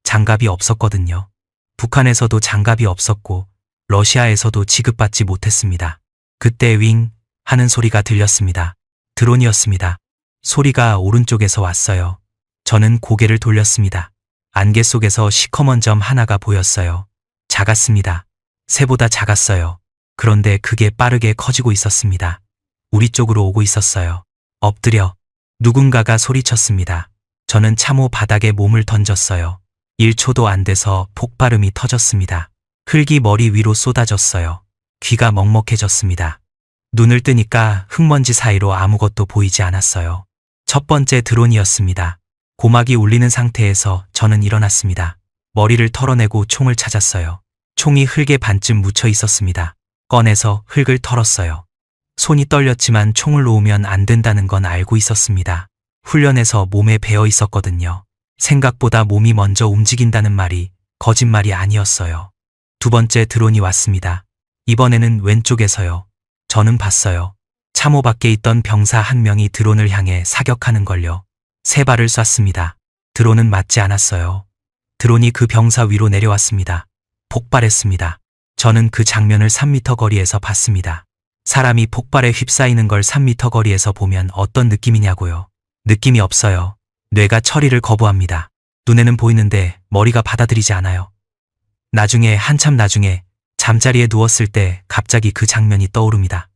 장갑이 없었거든요. 북한에서도 장갑이 없었고 러시아에서도 지급받지 못했습니다. 그때 윙 하는 소리가 들렸습니다. 드론이었습니다. 소리가 오른쪽에서 왔어요. 저는 고개를 돌렸습니다. 안개 속에서 시커먼 점 하나가 보였어요. 작았습니다. 새보다 작았어요. 그런데 그게 빠르게 커지고 있었습니다. 우리 쪽으로 오고 있었어요. 엎드려. 누군가가 소리쳤습니다. 저는 참호 바닥에 몸을 던졌어요. 1초도 안 돼서 폭발음이 터졌습니다. 흙이 머리 위로 쏟아졌어요. 귀가 먹먹해졌습니다. 눈을 뜨니까 흙먼지 사이로 아무것도 보이지 않았어요. 첫 번째 드론이었습니다. 고막이 울리는 상태에서 저는 일어났습니다. 머리를 털어내고 총을 찾았어요. 총이 흙에 반쯤 묻혀 있었습니다. 꺼내서 흙을 털었어요. 손이 떨렸지만 총을 놓으면 안 된다는 건 알고 있었습니다. 훈련에서 몸에 배어 있었거든요. 생각보다 몸이 먼저 움직인다는 말이 거짓말이 아니었어요. 두 번째 드론이 왔습니다. 이번에는 왼쪽에서요. 저는 봤어요. 참호 밖에 있던 병사 한 명이 드론을 향해 사격하는 걸요. 3발을 쐈습니다. 드론은 맞지 않았어요. 드론이 그 병사 위로 내려왔습니다. 폭발했습니다. 저는 그 장면을 3m 거리에서 봤습니다. 사람이 폭발에 휩싸이는 걸 3m 거리에서 보면 어떤 느낌이냐고요. 느낌이 없어요. 뇌가 처리를 거부합니다. 눈에는 보이는데 머리가 받아들이지 않아요. 나중에 한참 나중에 잠자리에 누웠을 때 갑자기 그 장면이 떠오릅니다.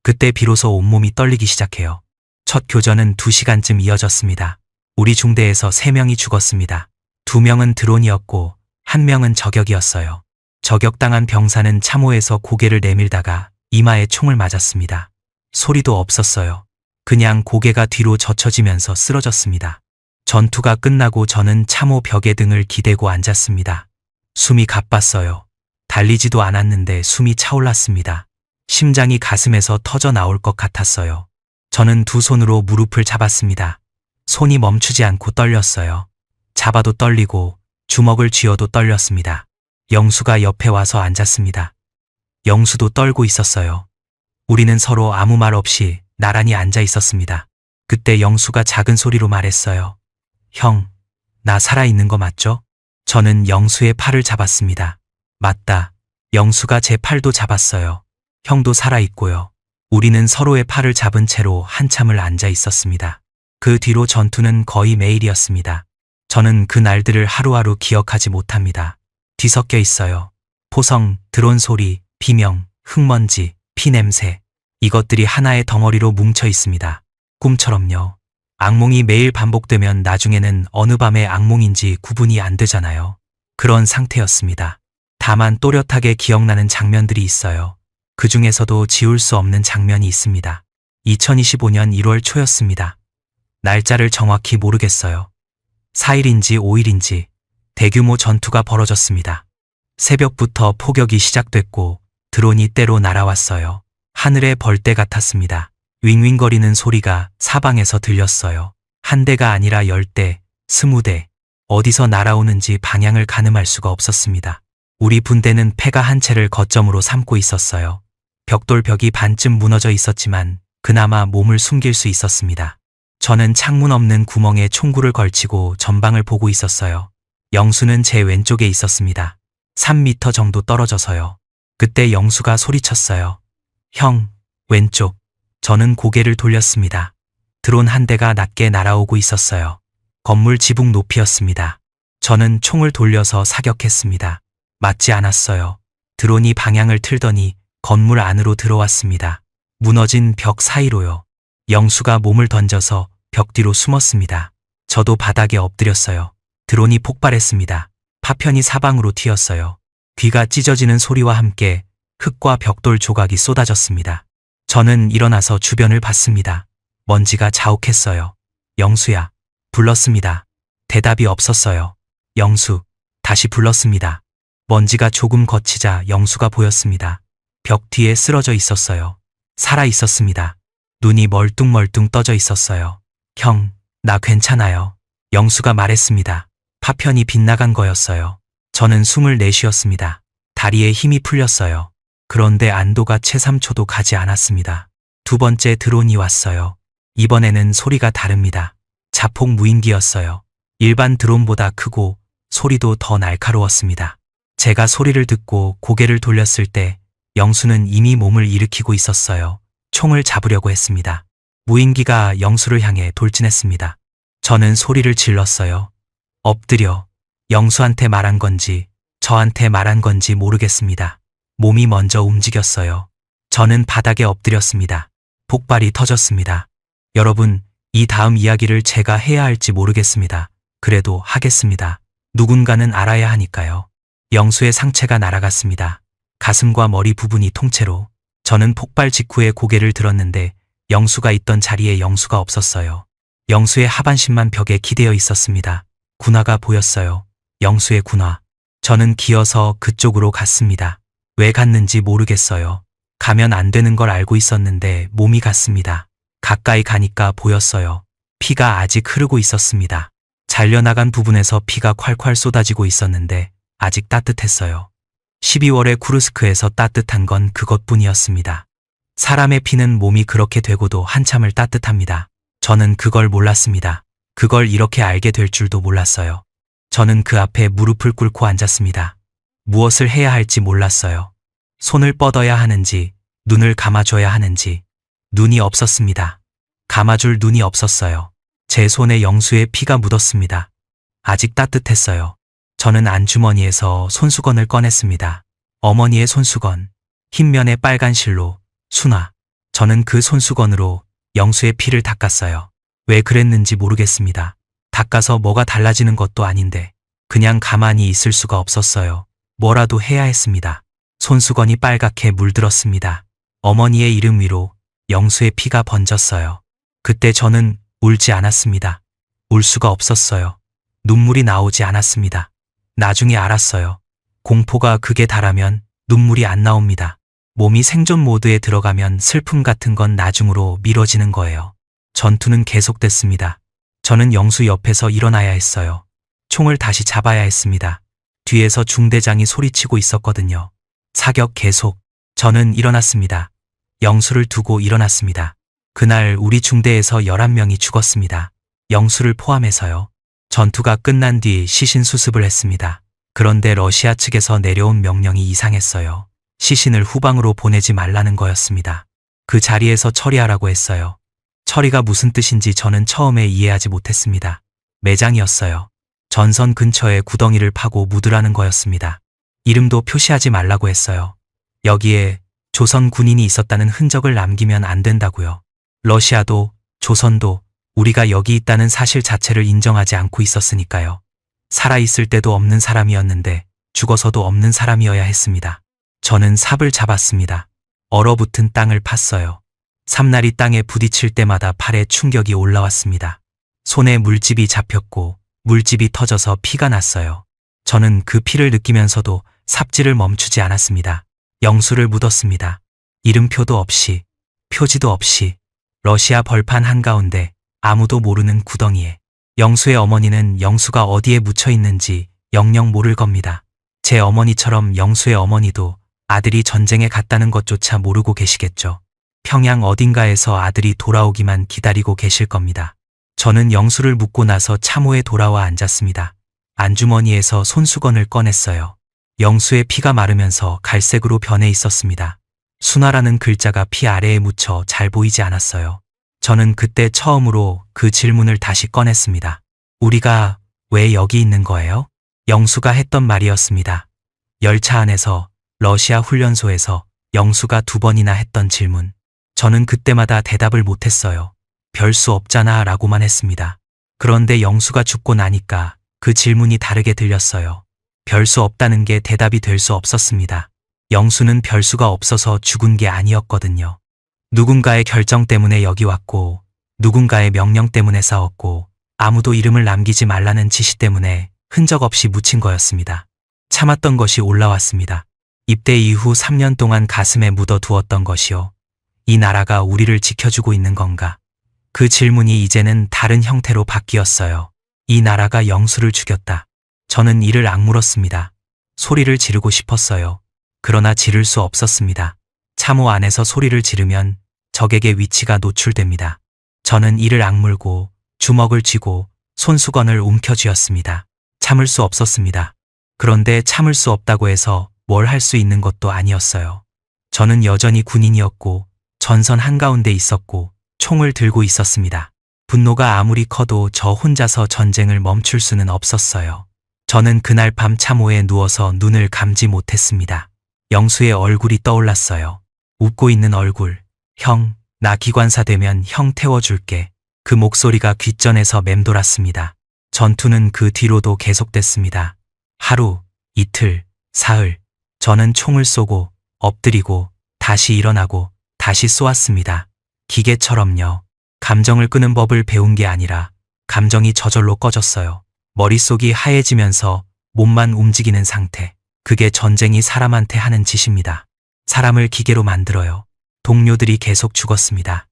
그때 비로소 온몸이 떨리기 시작해요. 첫 교전은 2시간쯤 이어졌습니다. 우리 중대에서 3명이 죽었습니다. 2명은 드론이었고 1명은 저격이었어요. 저격당한 병사는 참호에서 고개를 내밀다가 이마에 총을 맞았습니다. 소리도 없었어요. 그냥 고개가 뒤로 젖혀지면서 쓰러졌습니다. 전투가 끝나고 저는 참호 벽에 등을 기대고 앉았습니다. 숨이 가빴어요. 달리지도 않았는데 숨이 차올랐습니다. 심장이 가슴에서 터져 나올 것 같았어요. 저는 2 손으로 무릎을 잡았습니다. 손이 멈추지 않고 떨렸어요. 잡아도 떨리고 주먹을 쥐어도 떨렸습니다. 영수가 옆에 와서 앉았습니다. 영수도 떨고 있었어요. 우리는 서로 아무 말 없이 나란히 앉아 있었습니다. 그때 영수가 작은 소리로 말했어요. 형, 나 살아있는 거 맞죠? 저는 영수의 팔을 잡았습니다. 맞다. 영수가 제 팔도 잡았어요. 형도 살아있고요. 우리는 서로의 팔을 잡은 채로 한참을 앉아 있었습니다. 그 뒤로 전투는 거의 매일이었습니다. 저는 그 날들을 하루하루 기억하지 못합니다. 뒤섞여 있어요. 포성, 드론 소리, 비명, 흙먼지, 피냄새. 이것들이 하나의 덩어리로 뭉쳐 있습니다. 꿈처럼요. 악몽이 매일 반복되면 나중에는 어느 밤의 악몽인지 구분이 안 되잖아요. 그런 상태였습니다. 다만 또렷하게 기억나는 장면들이 있어요. 그 중에서도 지울 수 없는 장면이 있습니다. 2025년 1월 초였습니다. 날짜를 정확히 모르겠어요. 4일인지 5일인지 대규모 전투가 벌어졌습니다. 새벽부터 포격이 시작됐고 드론이 때로 날아왔어요. 하늘의 벌떼 같았습니다. 윙윙거리는 소리가 사방에서 들렸어요. 한 대가 아니라 10대, 20대. 어디서 날아오는지 방향을 가늠할 수가 없었습니다. 우리 분대는 폐가 한 채를 거점으로 삼고 있었어요. 벽돌벽이 반쯤 무너져 있었지만 그나마 몸을 숨길 수 있었습니다. 저는 창문 없는 구멍에 총구를 걸치고 전방을 보고 있었어요. 영수는 제 왼쪽에 있었습니다. 3m 정도 떨어져서요. 그때 영수가 소리쳤어요. 형, 왼쪽. 저는 고개를 돌렸습니다. 드론 한 대가 낮게 날아오고 있었어요. 건물 지붕 높이였습니다. 저는 총을 돌려서 사격했습니다. 맞지 않았어요. 드론이 방향을 틀더니 건물 안으로 들어왔습니다. 무너진 벽 사이로요. 영수가 몸을 던져서 벽 뒤로 숨었습니다. 저도 바닥에 엎드렸어요. 드론이 폭발했습니다. 파편이 사방으로 튀었어요. 귀가 찢어지는 소리와 함께 흙과 벽돌 조각이 쏟아졌습니다. 저는 일어나서 주변을 봤습니다. 먼지가 자욱했어요. 영수야. 불렀습니다. 대답이 없었어요. 영수. 다시 불렀습니다. 먼지가 조금 걷히자 영수가 보였습니다. 벽 뒤에 쓰러져 있었어요. 살아 있었습니다. 눈이 멀뚱멀뚱 떠져 있었어요. 형, 나 괜찮아요. 영수가 말했습니다. 파편이 빗나간 거였어요. 저는 숨을 내쉬었습니다. 다리에 힘이 풀렸어요. 그런데 안도가 채 3초도 가지 않았습니다. 2번째 드론이 왔어요. 이번에는 소리가 다릅니다. 자폭 무인기였어요. 일반 드론보다 크고 소리도 더 날카로웠습니다. 제가 소리를 듣고 고개를 돌렸을 때 영수는 이미 몸을 일으키고 있었어요. 총을 잡으려고 했습니다. 무인기가 영수를 향해 돌진했습니다. 저는 소리를 질렀어요. 엎드려. 영수한테 말한 건지 저한테 말한 건지 모르겠습니다. 몸이 먼저 움직였어요. 저는 바닥에 엎드렸습니다. 폭발이 터졌습니다. 여러분, 이 다음 이야기를 제가 해야 할지 모르겠습니다. 그래도 하겠습니다. 누군가는 알아야 하니까요. 영수의 상체가 날아갔습니다. 가슴과 머리 부분이 통째로. 저는 폭발 직후에 고개를 들었는데 영수가 있던 자리에 영수가 없었어요. 영수의 하반신만 벽에 기대어 있었습니다. 군화가 보였어요. 영수의 군화. 저는 기어서 그쪽으로 갔습니다. 왜 갔는지 모르겠어요. 가면 안 되는 걸 알고 있었는데 몸이 갔습니다. 가까이 가니까 보였어요. 피가 아직 흐르고 있었습니다. 잘려나간 부분에서 피가 콸콸 쏟아지고 있었는데 아직 따뜻했어요. 12월에 쿠르스크에서 따뜻한 건 그것뿐이었습니다. 사람의 피는 몸이 그렇게 되고도 한참을 따뜻합니다. 저는 그걸 몰랐습니다. 그걸 이렇게 알게 될 줄도 몰랐어요. 저는 그 앞에 무릎을 꿇고 앉았습니다. 무엇을 해야 할지 몰랐어요. 손을 뻗어야 하는지, 눈을 감아줘야 하는지. 눈이 없었습니다. 감아줄 눈이 없었어요. 제 손에 영수의 피가 묻었습니다. 아직 따뜻했어요. 저는 안주머니에서 손수건을 꺼냈습니다. 어머니의 손수건, 흰면에 빨간 실로, 순화. 저는 그 손수건으로 영수의 피를 닦았어요. 왜 그랬는지 모르겠습니다. 닦아서 뭐가 달라지는 것도 아닌데 그냥 가만히 있을 수가 없었어요. 뭐라도 해야 했습니다. 손수건이 빨갛게 물들었습니다. 어머니의 이름 위로 영수의 피가 번졌어요. 그때 저는 울지 않았습니다. 울 수가 없었어요. 눈물이 나오지 않았습니다. 나중에 알았어요. 공포가 극에 달하면 눈물이 안 나옵니다. 몸이 생존 모드에 들어가면 슬픔 같은 건 나중으로 미뤄지는 거예요. 전투는 계속됐습니다. 저는 영수 옆에서 일어나야 했어요. 총을 다시 잡아야 했습니다. 뒤에서 중대장이 소리치고 있었거든요. 사격 계속. 저는 일어났습니다. 영수를 두고 일어났습니다. 그날 우리 중대에서 11명이 죽었습니다. 영수를 포함해서요. 전투가 끝난 뒤 시신 수습을 했습니다. 그런데 러시아 측에서 내려온 명령이 이상했어요. 시신을 후방으로 보내지 말라는 거였습니다. 그 자리에서 처리하라고 했어요. 처리가 무슨 뜻인지 저는 처음에 이해하지 못했습니다. 매장이었어요. 전선 근처에 구덩이를 파고 묻으라는 거였습니다. 이름도 표시하지 말라고 했어요. 여기에 조선 군인이 있었다는 흔적을 남기면 안 된다고요. 러시아도 조선도 우리가 여기 있다는 사실 자체를 인정하지 않고 있었으니까요. 살아있을 때도 없는 사람이었는데 죽어서도 없는 사람이어야 했습니다. 저는 삽을 잡았습니다. 얼어붙은 땅을 팠어요. 삼날이 땅에 부딪힐 때마다 팔에 충격이 올라왔습니다. 손에 물집이 잡혔고 물집이 터져서 피가 났어요. 저는 그 피를 느끼면서도 삽질을 멈추지 않았습니다. 영수를 묻었습니다. 이름표도 없이, 표지도 없이, 러시아 벌판 한가운데 아무도 모르는 구덩이에. 영수의 어머니는 영수가 어디에 묻혀 있는지 영영 모를 겁니다. 제 어머니처럼 영수의 어머니도 아들이 전쟁에 갔다는 것조차 모르고 계시겠죠. 평양 어딘가에서 아들이 돌아오기만 기다리고 계실 겁니다. 저는 영수를 묻고 나서 참호에 돌아와 앉았습니다. 안주머니에서 손수건을 꺼냈어요. 영수의 피가 마르면서 갈색으로 변해 있었습니다. 순화라는 글자가 피 아래에 묻혀 잘 보이지 않았어요. 저는 그때 처음으로 그 질문을 다시 꺼냈습니다. 우리가 왜 여기 있는 거예요? 영수가 했던 말이었습니다. 열차 안에서, 러시아 훈련소에서 영수가 2번이나 했던 질문. 저는 그때마다 대답을 못했어요. 별 수 없잖아 라고만 했습니다. 그런데 영수가 죽고 나니까 그 질문이 다르게 들렸어요. 별 수 없다는 게 대답이 될 수 없었습니다. 영수는 별 수가 없어서 죽은 게 아니었거든요. 누군가의 결정 때문에 여기 왔고, 누군가의 명령 때문에 싸웠고, 아무도 이름을 남기지 말라는 지시 때문에 흔적 없이 묻힌 거였습니다. 참았던 것이 올라왔습니다. 입대 이후 3년 동안 가슴에 묻어두었던 것이요. 이 나라가 우리를 지켜주고 있는 건가? 그 질문이 이제는 다른 형태로 바뀌었어요. 이 나라가 영수를 죽였다. 저는 이를 악물었습니다. 소리를 지르고 싶었어요. 그러나 지를 수 없었습니다. 참호 안에서 소리를 지르면 적에게 위치가 노출됩니다. 저는 이를 악물고 주먹을 쥐고 손수건을 움켜쥐었습니다. 참을 수 없었습니다. 그런데 참을 수 없다고 해서 뭘 할 수 있는 것도 아니었어요. 저는 여전히 군인이었고 전선 한가운데 있었고 총을 들고 있었습니다. 분노가 아무리 커도 저 혼자서 전쟁을 멈출 수는 없었어요. 저는 그날 밤 참호에 누워서 눈을 감지 못했습니다. 영수의 얼굴이 떠올랐어요. 웃고 있는 얼굴. 형, 나 기관사 되면 형 태워줄게. 그 목소리가 귓전에서 맴돌았습니다. 전투는 그 뒤로도 계속됐습니다. 하루, 이틀, 사흘. 저는 총을 쏘고, 엎드리고, 다시 일어나고, 다시 쏘았습니다. 기계처럼요. 감정을 끄는 법을 배운 게 아니라 감정이 저절로 꺼졌어요. 머릿속이 하얘지면서 몸만 움직이는 상태. 그게 전쟁이 사람한테 하는 짓입니다. 사람을 기계로 만들어요. 동료들이 계속 죽었습니다.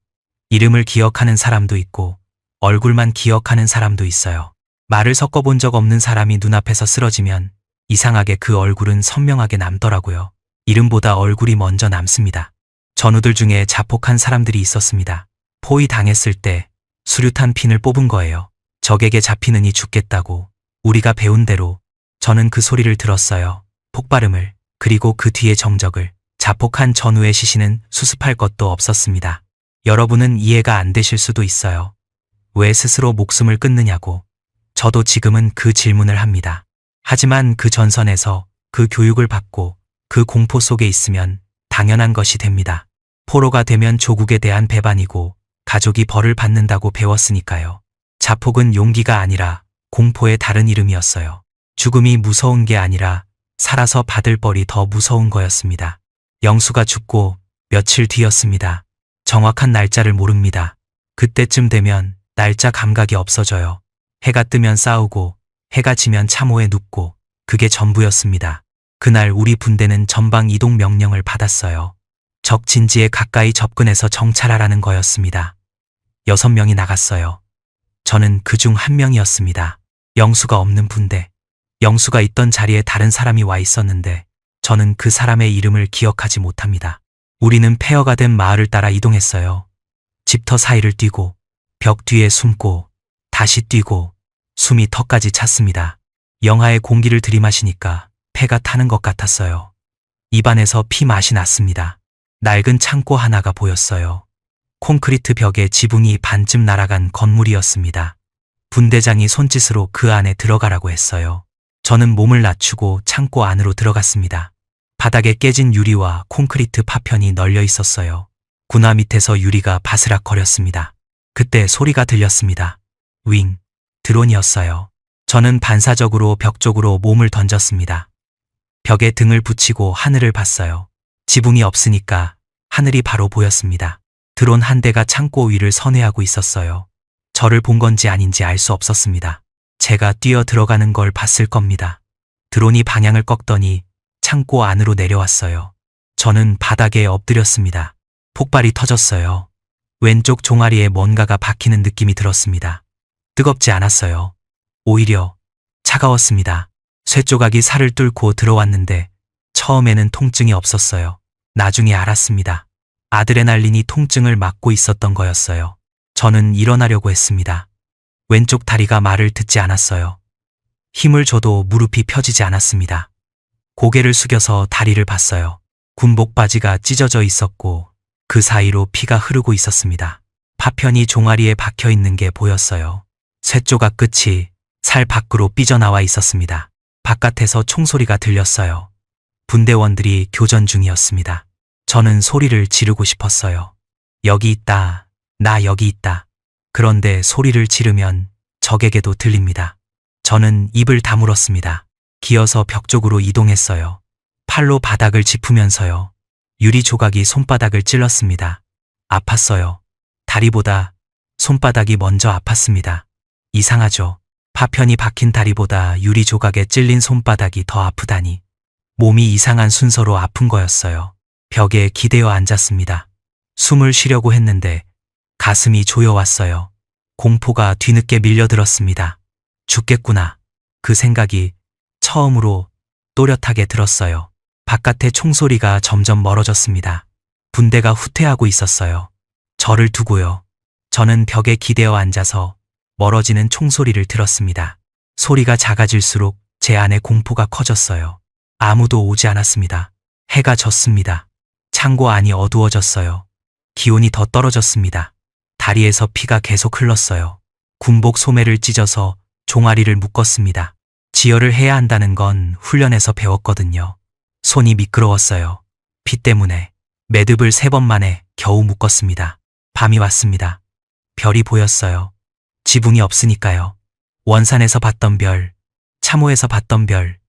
이름을 기억하는 사람도 있고 얼굴만 기억하는 사람도 있어요. 말을 섞어본 적 없는 사람이 눈앞에서 쓰러지면 이상하게 그 얼굴은 선명하게 남더라고요. 이름보다 얼굴이 먼저 남습니다. 전우들 중에 자폭한 사람들이 있었습니다. 포위 당했을 때 수류탄 핀을 뽑은 거예요. 적에게 잡히느니 죽겠다고. 우리가 배운 대로. 저는 그 소리를 들었어요. 폭발음을. 그리고 그 뒤의 정적을. 자폭한 전우의 시신은 수습할 것도 없었습니다. 여러분은 이해가 안 되실 수도 있어요. 왜 스스로 목숨을 끊느냐고. 저도 지금은 그 질문을 합니다. 하지만 그 전선에서 그 교육을 받고 그 공포 속에 있으면 당연한 것이 됩니다. 포로가 되면 조국에 대한 배반이고 가족이 벌을 받는다고 배웠으니까요. 자폭은 용기가 아니라 공포의 다른 이름이었어요. 죽음이 무서운 게 아니라 살아서 받을 벌이 더 무서운 거였습니다. 영수가 죽고 며칠 뒤였습니다. 정확한 날짜를 모릅니다. 그때쯤 되면 날짜 감각이 없어져요. 해가 뜨면 싸우고 해가 지면 참호에 눕고 그게 전부였습니다. 그날 우리 분대는 전방 이동 명령을 받았어요. 적 진지에 가까이 접근해서 정찰하라는 거였습니다. 6명이 나갔어요. 저는 그중 한 명이었습니다. 영수가 없는 분대. 영수가 있던 자리에 다른 사람이 와 있었는데 저는 그 사람의 이름을 기억하지 못합니다. 우리는 폐허가 된 마을을 따라 이동했어요. 집터 사이를 뛰고 벽 뒤에 숨고 다시 뛰고 숨이 턱까지 찼습니다. 영하의 공기를 들이마시니까 폐가 타는 것 같았어요. 입안에서 피 맛이 났습니다. 낡은 창고 하나가 보였어요. 콘크리트 벽에 지붕이 반쯤 날아간 건물이었습니다. 분대장이 손짓으로 그 안에 들어가라고 했어요. 저는 몸을 낮추고 창고 안으로 들어갔습니다. 바닥에 깨진 유리와 콘크리트 파편이 널려 있었어요. 군화 밑에서 유리가 바스락거렸습니다. 그때 소리가 들렸습니다. 윙, 드론이었어요. 저는 반사적으로 벽 쪽으로 몸을 던졌습니다. 벽에 등을 붙이고 하늘을 봤어요. 지붕이 없으니까 하늘이 바로 보였습니다. 드론 한 대가 창고 위를 선회하고 있었어요. 저를 본 건지 아닌지 알 수 없었습니다. 제가 뛰어 들어가는 걸 봤을 겁니다. 드론이 방향을 꺾더니 창고 안으로 내려왔어요. 저는 바닥에 엎드렸습니다. 폭발이 터졌어요. 왼쪽 종아리에 뭔가가 박히는 느낌이 들었습니다. 뜨겁지 않았어요. 오히려 차가웠습니다. 쇠조각이 살을 뚫고 들어왔는데 처음에는 통증이 없었어요. 나중에 알았습니다. 아드레날린이 통증을 막고 있었던 거였어요. 저는 일어나려고 했습니다. 왼쪽 다리가 말을 듣지 않았어요. 힘을 줘도 무릎이 펴지지 않았습니다. 고개를 숙여서 다리를 봤어요. 군복 바지가 찢어져 있었고 그 사이로 피가 흐르고 있었습니다. 파편이 종아리에 박혀 있는 게 보였어요. 쇠조각 끝이 살 밖으로 삐져나와 있었습니다. 바깥에서 총소리가 들렸어요. 분대원들이 교전 중이었습니다. 저는 소리를 지르고 싶었어요. 여기 있다. 나 여기 있다. 그런데 소리를 지르면 적에게도 들립니다. 저는 입을 다물었습니다. 기어서 벽 쪽으로 이동했어요. 팔로 바닥을 짚으면서요. 유리 조각이 손바닥을 찔렀습니다. 아팠어요. 다리보다 손바닥이 먼저 아팠습니다. 이상하죠. 파편이 박힌 다리보다 유리 조각에 찔린 손바닥이 더 아프다니. 몸이 이상한 순서로 아픈 거였어요. 벽에 기대어 앉았습니다. 숨을 쉬려고 했는데 가슴이 조여왔어요. 공포가 뒤늦게 밀려들었습니다. 죽겠구나. 그 생각이 처음으로 또렷하게 들었어요. 바깥의 총소리가 점점 멀어졌습니다. 분대가 후퇴하고 있었어요. 저를 두고요. 저는 벽에 기대어 앉아서 멀어지는 총소리를 들었습니다. 소리가 작아질수록 제 안에 공포가 커졌어요. 아무도 오지 않았습니다. 해가 졌습니다. 창고 안이 어두워졌어요. 기온이 더 떨어졌습니다. 다리에서 피가 계속 흘렀어요. 군복 소매를 찢어서 종아리를 묶었습니다. 지혈을 해야 한다는 건 훈련에서 배웠거든요. 손이 미끄러웠어요. 피 때문에 매듭을 3번 만에 겨우 묶었습니다. 밤이 왔습니다. 별이 보였어요. 지붕이 없으니까요. 원산에서 봤던 별, 참호에서 봤던 별,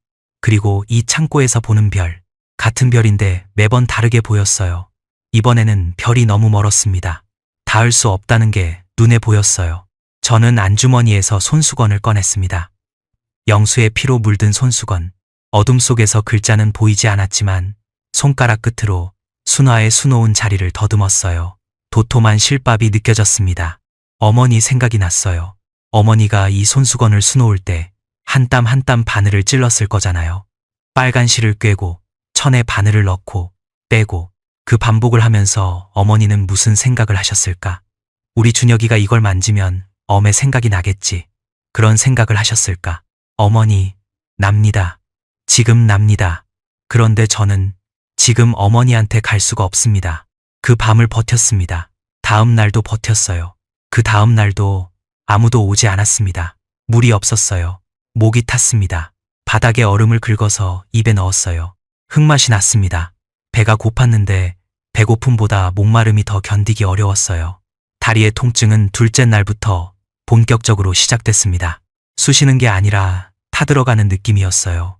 그리고 이 창고에서 보는 별, 같은 별인데 매번 다르게 보였어요. 이번에는 별이 너무 멀었습니다. 닿을 수 없다는 게 눈에 보였어요. 저는 안주머니에서 손수건을 꺼냈습니다. 영수의 피로 물든 손수건. 어둠 속에서 글자는 보이지 않았지만 손가락 끝으로 순화에 수놓은 자리를 더듬었어요. 도톰한 실밥이 느껴졌습니다. 어머니 생각이 났어요. 어머니가 이 손수건을 수놓을 때 한 땀 한 땀 바늘을 찔렀을 거잖아요. 빨간 실을 꿰고 천에 바늘을 넣고 빼고 그 반복을 하면서 어머니는 무슨 생각을 하셨을까? 우리 준혁이가 이걸 만지면 엄의 생각이 나겠지. 그런 생각을 하셨을까? 어머니, 납니다. 지금 납니다. 그런데 저는 지금 어머니한테 갈 수가 없습니다. 그 밤을 버텼습니다. 다음 날도 버텼어요. 그 다음 날도 아무도 오지 않았습니다. 물이 없었어요. 목이 탔습니다. 바닥에 얼음을 긁어서 입에 넣었어요. 흙맛이 났습니다. 배가 고팠는데 배고픔보다 목마름이 더 견디기 어려웠어요. 다리의 통증은 둘째 날부터 본격적으로 시작됐습니다. 쑤시는 게 아니라 타들어가는 느낌이었어요.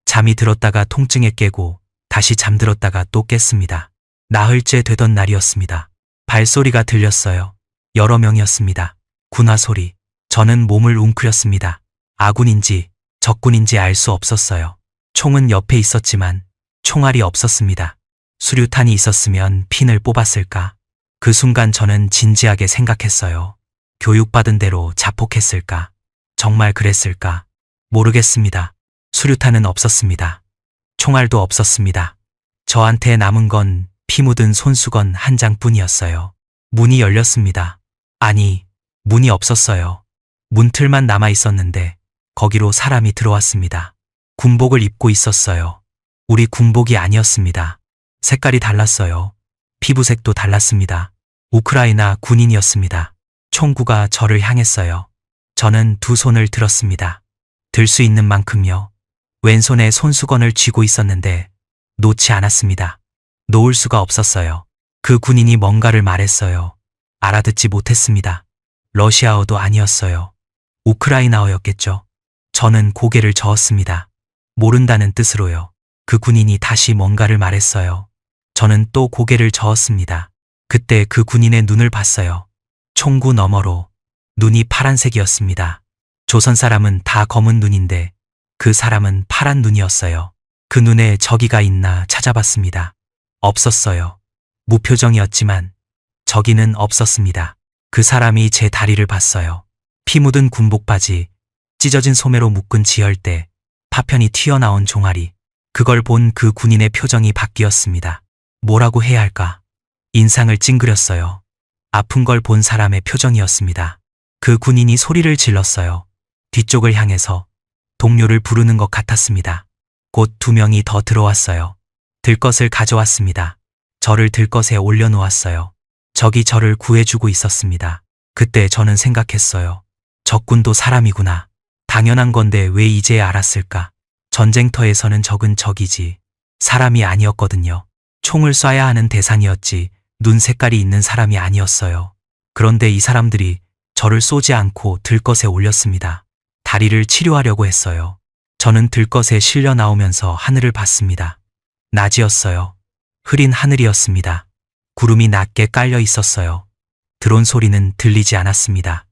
잠이 들었다가 통증에 깨고 다시 잠들었다가 또 깼습니다. 나흘째 되던 날이었습니다. 발소리가 들렸어요. 여러 명이었습니다. 군화 소리. 저는 몸을 웅크렸습니다. 아군인지 적군인지 알 수 없었어요. 총은 옆에 있었지만 총알이 없었습니다. 수류탄이 있었으면 핀을 뽑았을까? 그 순간 저는 진지하게 생각했어요. 교육받은 대로 자폭했을까? 정말 그랬을까? 모르겠습니다. 수류탄은 없었습니다. 총알도 없었습니다. 저한테 남은 건 피 묻은 손수건 한 장뿐이었어요. 문이 열렸습니다. 아니, 문이 없었어요. 문틀만 남아 있었는데 거기로 사람이 들어왔습니다. 군복을 입고 있었어요. 우리 군복이 아니었습니다. 색깔이 달랐어요. 피부색도 달랐습니다. 우크라이나 군인이었습니다. 총구가 저를 향했어요. 저는 두 손을 들었습니다. 들 수 있는 만큼요. 왼손에 손수건을 쥐고 있었는데 놓지 않았습니다. 놓을 수가 없었어요. 그 군인이 뭔가를 말했어요. 알아듣지 못했습니다. 러시아어도 아니었어요. 우크라이나어였겠죠. 저는 고개를 저었습니다. 모른다는 뜻으로요. 그 군인이 다시 뭔가를 말했어요. 저는 또 고개를 저었습니다. 그때 그 군인의 눈을 봤어요. 총구 너머로 눈이 파란색이었습니다. 조선 사람은 다 검은 눈인데 그 사람은 파란 눈이었어요. 그 눈에 저기가 있나 찾아봤습니다. 없었어요. 무표정이었지만 저기는 없었습니다. 그 사람이 제 다리를 봤어요. 피 묻은 군복 바지, 찢어진 소매로 묶은 지혈대, 파편이 튀어나온 종아리. 그걸 본 그 군인의 표정이 바뀌었습니다. 뭐라고 해야 할까? 인상을 찡그렸어요. 아픈 걸 본 사람의 표정이었습니다. 그 군인이 소리를 질렀어요. 뒤쪽을 향해서 동료를 부르는 것 같았습니다. 곧 2명이 더 들어왔어요. 들것을 가져왔습니다. 저를 들것에 올려놓았어요. 적이 저를 구해주고 있었습니다. 그때 저는 생각했어요. 적군도 사람이구나. 당연한 건데 왜 이제 알았을까? 전쟁터에서는 적은 적이지 사람이 아니었거든요. 총을 쏴야 하는 대상이었지 눈 색깔이 있는 사람이 아니었어요. 그런데 이 사람들이 저를 쏘지 않고 들것에 올렸습니다. 다리를 치료하려고 했어요. 저는 들것에 실려 나오면서 하늘을 봤습니다. 낮이었어요. 흐린 하늘이었습니다. 구름이 낮게 깔려 있었어요. 드론 소리는 들리지 않았습니다.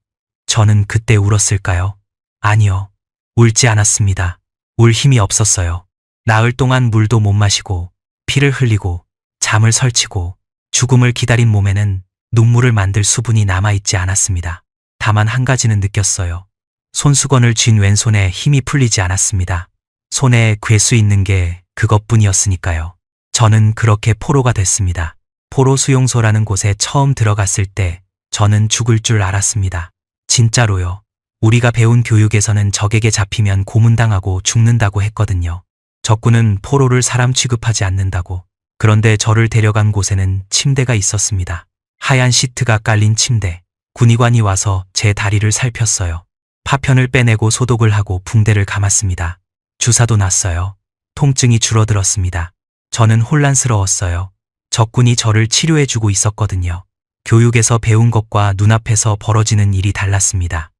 저는 그때 울었을까요? 아니요. 울지 않았습니다. 울 힘이 없었어요. 나흘 동안 물도 못 마시고 피를 흘리고 잠을 설치고 죽음을 기다린 몸에는 눈물을 만들 수분이 남아있지 않았습니다. 다만 한 가지는 느꼈어요. 손수건을 쥔 왼손에 힘이 풀리지 않았습니다. 손에 괴수 있는 게 그것뿐이었으니까요. 저는 그렇게 포로가 됐습니다. 포로 수용소라는 곳에 처음 들어갔을 때 저는 죽을 줄 알았습니다. 진짜로요. 우리가 배운 교육에서는 적에게 잡히면 고문당하고 죽는다고 했거든요. 적군은 포로를 사람 취급하지 않는다고. 그런데 저를 데려간 곳에는 침대가 있었습니다. 하얀 시트가 깔린 침대. 군의관이 와서 제 다리를 살폈어요. 파편을 빼내고 소독을 하고 붕대를 감았습니다. 주사도 놨어요. 통증이 줄어들었습니다. 저는 혼란스러웠어요. 적군이 저를 치료해주고 있었거든요. 교육에서 배운 것과 눈앞에서 벌어지는 일이 달랐습니다.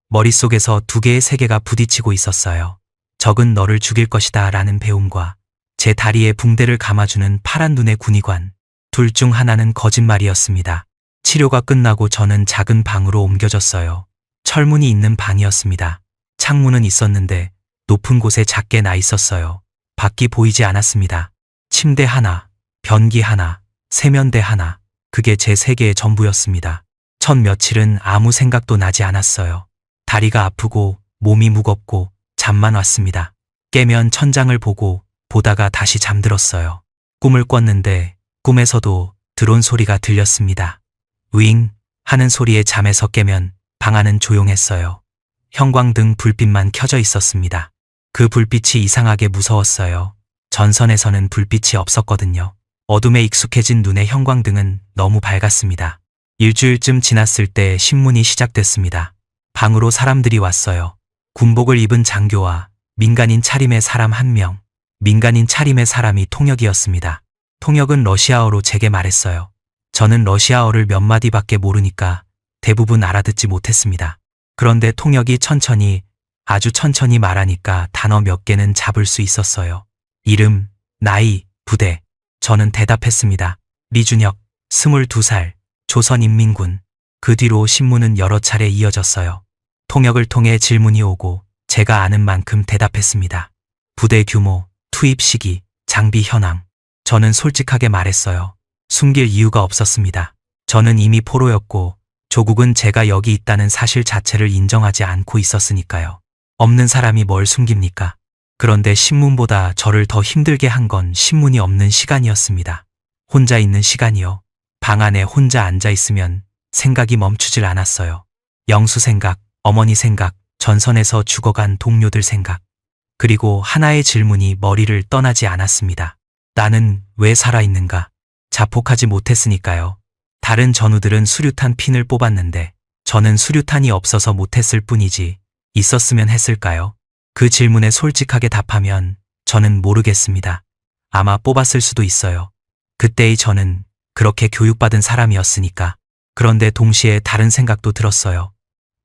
머릿속에서 두 개의 세계가 부딪히고 있었어요. 적은 너를 죽일 것이다 라는 배움과 제 다리에 붕대를 감아주는 파란 눈의 군의관. 둘 중 하나는 거짓말이었습니다. 치료가 끝나고 저는 작은 방으로 옮겨졌어요. 철문이 있는 방이었습니다. 창문은 있었는데 높은 곳에 작게 나 있었어요. 밖이 보이지 않았습니다. 침대 하나, 변기 하나, 세면대 하나, 그게 제 세계의 전부였습니다. 첫 며칠은 아무 생각도 나지 않았어요. 다리가 아프고 몸이 무겁고 잠만 왔습니다. 깨면 천장을 보고 보다가 다시 잠들었어요. 꿈을 꿨는데 꿈에서도 드론 소리가 들렸습니다. 윙 하는 소리에 잠에서 깨면 방 안은 조용했어요. 형광등 불빛만 켜져 있었습니다. 그 불빛이 이상하게 무서웠어요. 전선에서는 불빛이 없었거든요. 어둠에 익숙해진 눈의 형광등은 너무 밝았습니다. 일주일쯤 지났을 때 신문이 시작됐습니다. 방으로 사람들이 왔어요. 군복을 입은 장교와 민간인 차림의 사람 1명. 민간인 차림의 사람이 통역이었습니다. 통역은 러시아어로 제게 말했어요. 저는 러시아어를 몇 마디밖에 모르니까 대부분 알아듣지 못했습니다. 그런데 통역이 천천히, 아주 천천히 말하니까 단어 몇 개는 잡을 수 있었어요. 이름, 나이, 부대. 저는 대답했습니다. 리준혁, 22살, 조선인민군. 그 뒤로 신문은 여러 차례 이어졌어요. 통역을 통해 질문이 오고 제가 아는 만큼 대답했습니다. 부대 규모, 투입 시기, 장비 현황. 저는 솔직하게 말했어요. 숨길 이유가 없었습니다. 저는 이미 포로였고 조국은 제가 여기 있다는 사실 자체를 인정하지 않고 있었으니까요. 없는 사람이 뭘 숨깁니까? 그런데 신문보다 저를 더 힘들게 한 건 신문이 없는 시간이었습니다. 혼자 있는 시간이요. 방 안에 혼자 앉아 있으면 생각이 멈추질 않았어요. 영수 생각, 어머니 생각, 전선에서 죽어간 동료들 생각. 그리고 하나의 질문이 머리를 떠나지 않았습니다. 나는 왜 살아있는가? 자폭하지 못했으니까요. 다른 전우들은 수류탄 핀을 뽑았는데 저는 수류탄이 없어서 못했을 뿐이지 있었으면 했을까요? 그 질문에 솔직하게 답하면 저는 모르겠습니다. 아마 뽑았을 수도 있어요. 그때의 저는 그렇게 교육받은 사람이었으니까. 그런데 동시에 다른 생각도 들었어요.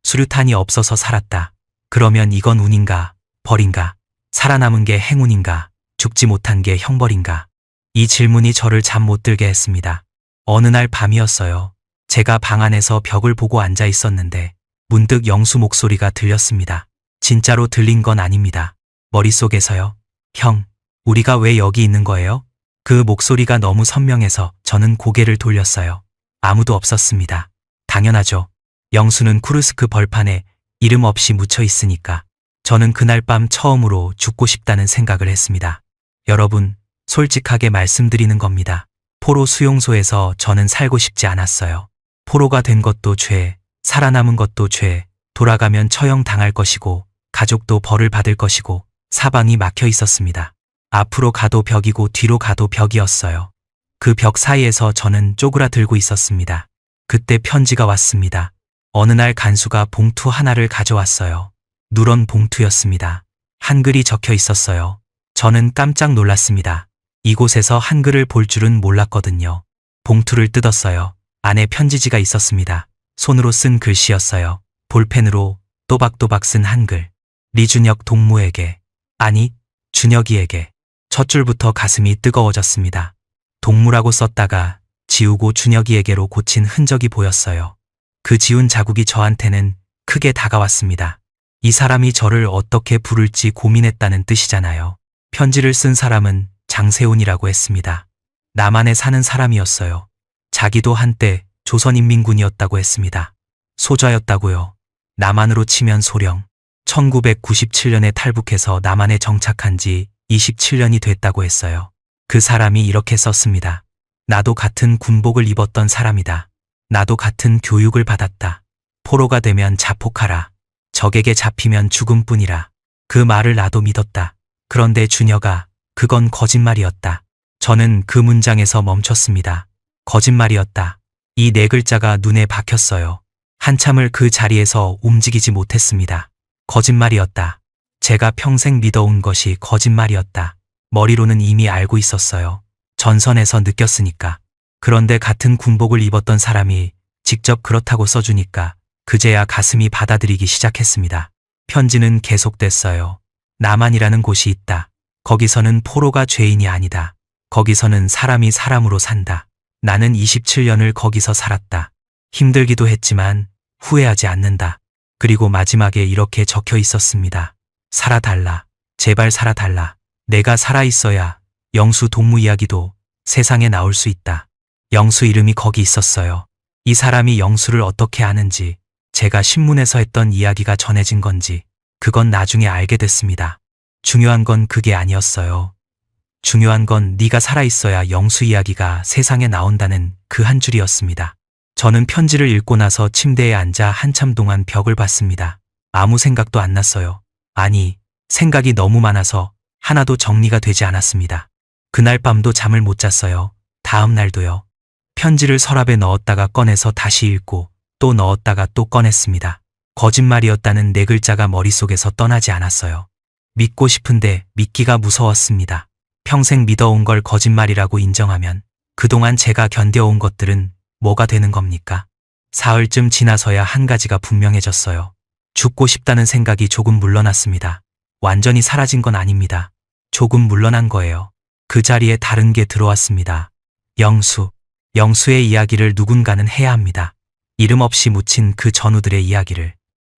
수류탄이 없어서 살았다. 그러면 이건 운인가, 벌인가? 살아남은 게 행운인가, 죽지 못한 게 형벌인가? 이 질문이 저를 잠 못 들게 했습니다. 어느 날 밤이었어요. 제가 방 안에서 벽을 보고 앉아 있었는데 문득 영수 목소리가 들렸습니다. 진짜로 들린 건 아닙니다. 머릿속에서요. 형, 우리가 왜 여기 있는 거예요? 그 목소리가 너무 선명해서 저는 고개를 돌렸어요. 아무도 없었습니다. 당연하죠. 영수는 쿠르스크 벌판에 이름 없이 묻혀 있으니까. 저는 그날 밤 처음으로 죽고 싶다는 생각을 했습니다. 여러분, 솔직하게 말씀드리는 겁니다. 포로 수용소에서 저는 살고 싶지 않았어요. 포로가 된 것도 죄, 살아남은 것도 죄, 돌아가면 처형 당할 것이고 가족도 벌을 받을 것이고 사방이 막혀 있었습니다. 앞으로 가도 벽이고 뒤로 가도 벽이었어요. 그 벽 사이에서 저는 쪼그라들고 있었습니다. 그때 편지가 왔습니다. 어느 날 간수가 봉투 하나를 가져왔어요. 누런 봉투였습니다. 한글이 적혀 있었어요. 저는 깜짝 놀랐습니다. 이곳에서 한글을 볼 줄은 몰랐거든요. 봉투를 뜯었어요. 안에 편지지가 있었습니다. 손으로 쓴 글씨였어요. 볼펜으로 또박또박 쓴 한글. 리준혁 동무에게, 아니, 준혁이에게. 첫 줄부터 가슴이 뜨거워졌습니다. 동무라고 썼다가 지우고 준혁이에게로 고친 흔적이 보였어요. 그 지운 자국이 저한테는 크게 다가왔습니다. 이 사람이 저를 어떻게 부를지 고민했다는 뜻이잖아요. 편지를 쓴 사람은 장세훈이라고 했습니다. 남한에 사는 사람이었어요. 자기도 한때 조선인민군이었다고 했습니다. 소좌였다고요. 남한으로 치면 소령. 1997년에 탈북해서 남한에 정착한 지 27년이 됐다고 했어요. 그 사람이 이렇게 썼습니다. 나도 같은 군복을 입었던 사람이다. 나도 같은 교육을 받았다. 포로가 되면 자폭하라. 적에게 잡히면 죽음뿐이라. 그 말을 나도 믿었다. 그런데 준혁아, 그건 거짓말이었다. 저는 그 문장에서 멈췄습니다. 거짓말이었다. 이 네 글자가 눈에 박혔어요. 한참을 그 자리에서 움직이지 못했습니다. 거짓말이었다. 제가 평생 믿어온 것이 거짓말이었다. 머리로는 이미 알고 있었어요. 전선에서 느꼈으니까. 그런데 같은 군복을 입었던 사람이 직접 그렇다고 써주니까 그제야 가슴이 받아들이기 시작했습니다. 편지는 계속됐어요. 남한이라는 곳이 있다. 거기서는 포로가 죄인이 아니다. 거기서는 사람이 사람으로 산다. 나는 27년을 거기서 살았다. 힘들기도 했지만 후회하지 않는다. 그리고 마지막에 이렇게 적혀 있었습니다. 살아달라. 제발 살아달라. 내가 살아있어야 영수 동무 이야기도 세상에 나올 수 있다. 영수 이름이 거기 있었어요. 이 사람이 영수를 어떻게 아는지, 제가 신문에서 했던 이야기가 전해진 건지, 그건 나중에 알게 됐습니다. 중요한 건 그게 아니었어요. 중요한 건 네가 살아있어야 영수 이야기가 세상에 나온다는 그 한 줄이었습니다. 저는 편지를 읽고 나서 침대에 앉아 한참 동안 벽을 봤습니다. 아무 생각도 안 났어요. 아니, 생각이 너무 많아서 하나도 정리가 되지 않았습니다. 그날 밤도 잠을 못 잤어요. 다음 날도요. 편지를 서랍에 넣었다가 꺼내서 다시 읽고 또 넣었다가 또 꺼냈습니다. 거짓말이었다는 네 글자가 머릿속에서 떠나지 않았어요. 믿고 싶은데 믿기가 무서웠습니다. 평생 믿어온 걸 거짓말이라고 인정하면 그동안 제가 견뎌온 것들은 뭐가 되는 겁니까? 사흘쯤 지나서야 한 가지가 분명해졌어요. 죽고 싶다는 생각이 조금 물러났습니다. 완전히 사라진 건 아닙니다. 조금 물러난 거예요. 그 자리에 다른 게 들어왔습니다. 영수. 영수의 이야기를 누군가는 해야 합니다. 이름 없이 묻힌 그 전우들의 이야기를.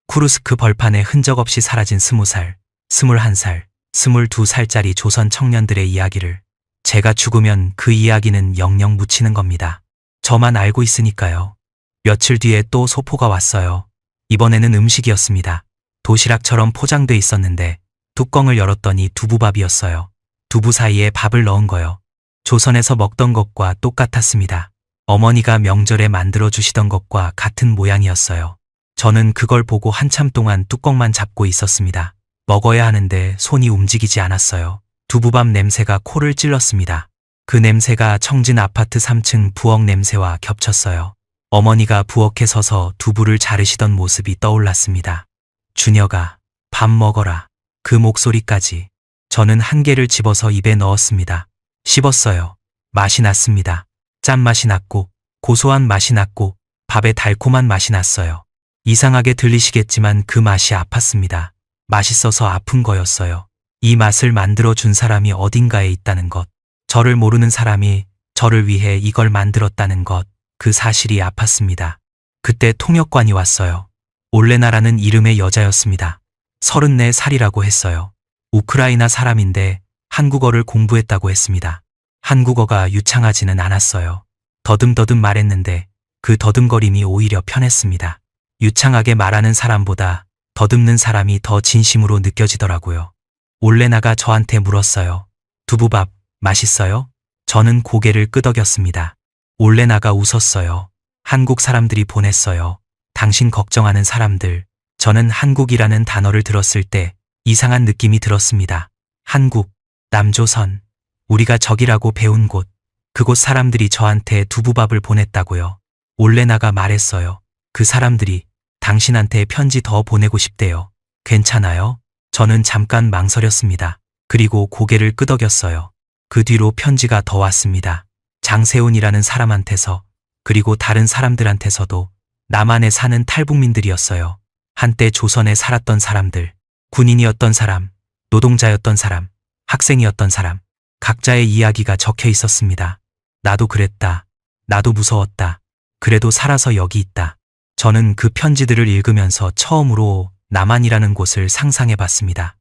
쿠르스크 벌판에 흔적 없이 사라진 20살, 21살, 22살짜리 조선 청년들의 이야기를. 제가 죽으면 그 이야기는 영영 묻히는 겁니다. 저만 알고 있으니까요. 며칠 뒤에 또 소포가 왔어요. 이번에는 음식이었습니다. 도시락처럼 포장돼 있었는데 뚜껑을 열었더니 두부밥이었어요. 두부 사이에 밥을 넣은 거요. 조선에서 먹던 것과 똑같았습니다. 어머니가 명절에 만들어 주시던 것과 같은 모양이었어요. 저는 그걸 보고 한참 동안 뚜껑만 잡고 있었습니다. 먹어야 하는데 손이 움직이지 않았어요. 두부밥 냄새가 코를 찔렀습니다. 그 냄새가 청진 아파트 3층 부엌 냄새와 겹쳤어요. 어머니가 부엌에 서서 두부를 자르시던 모습이 떠올랐습니다. 준혁아, 밥 먹어라. 그 목소리까지. 저는 한 개를 집어서 입에 넣었습니다. 씹었어요. 맛이 났습니다. 짠맛이 났고 고소한 맛이 났고 밥에 달콤한 맛이 났어요. 이상하게 들리시겠지만 그 맛이 아팠습니다. 맛있어서 아픈 거였어요. 이 맛을 만들어준 사람이 어딘가에 있다는 것. 저를 모르는 사람이 저를 위해 이걸 만들었다는 것. 그 사실이 아팠습니다. 그때 통역관이 왔어요. 올레나라는 이름의 여자였습니다. 34살이라고 했어요. 우크라이나 사람인데 한국어를 공부했다고 했습니다. 한국어가 유창하지는 않았어요. 더듬더듬 말했는데 그 더듬거림이 오히려 편했습니다. 유창하게 말하는 사람보다 더듬는 사람이 더 진심으로 느껴지더라고요. 올레나가 저한테 물었어요. 두부밥 맛있어요? 저는 고개를 끄덕였습니다. 올레나가 웃었어요. 한국 사람들이 보냈어요. 당신 걱정하는 사람들. 저는 한국이라는 단어를 들었을 때 이상한 느낌이 들었습니다. 한국, 남조선, 우리가 적이라고 배운 곳, 그곳 사람들이 저한테 두부밥을 보냈다고요. 올레나가 말했어요. 그 사람들이 당신한테 편지 더 보내고 싶대요. 괜찮아요? 저는 잠깐 망설였습니다. 그리고 고개를 끄덕였어요. 그 뒤로 편지가 더 왔습니다. 장세훈이라는 사람한테서, 그리고 다른 사람들한테서도. 남한에 사는 탈북민들이었어요. 한때 조선에 살았던 사람들, 군인이었던 사람, 노동자였던 사람, 학생이었던 사람, 각자의 이야기가 적혀 있었습니다. 나도 그랬다. 나도 무서웠다. 그래도 살아서 여기 있다. 저는 그 편지들을 읽으면서 처음으로 남한이라는 곳을 상상해 봤습니다.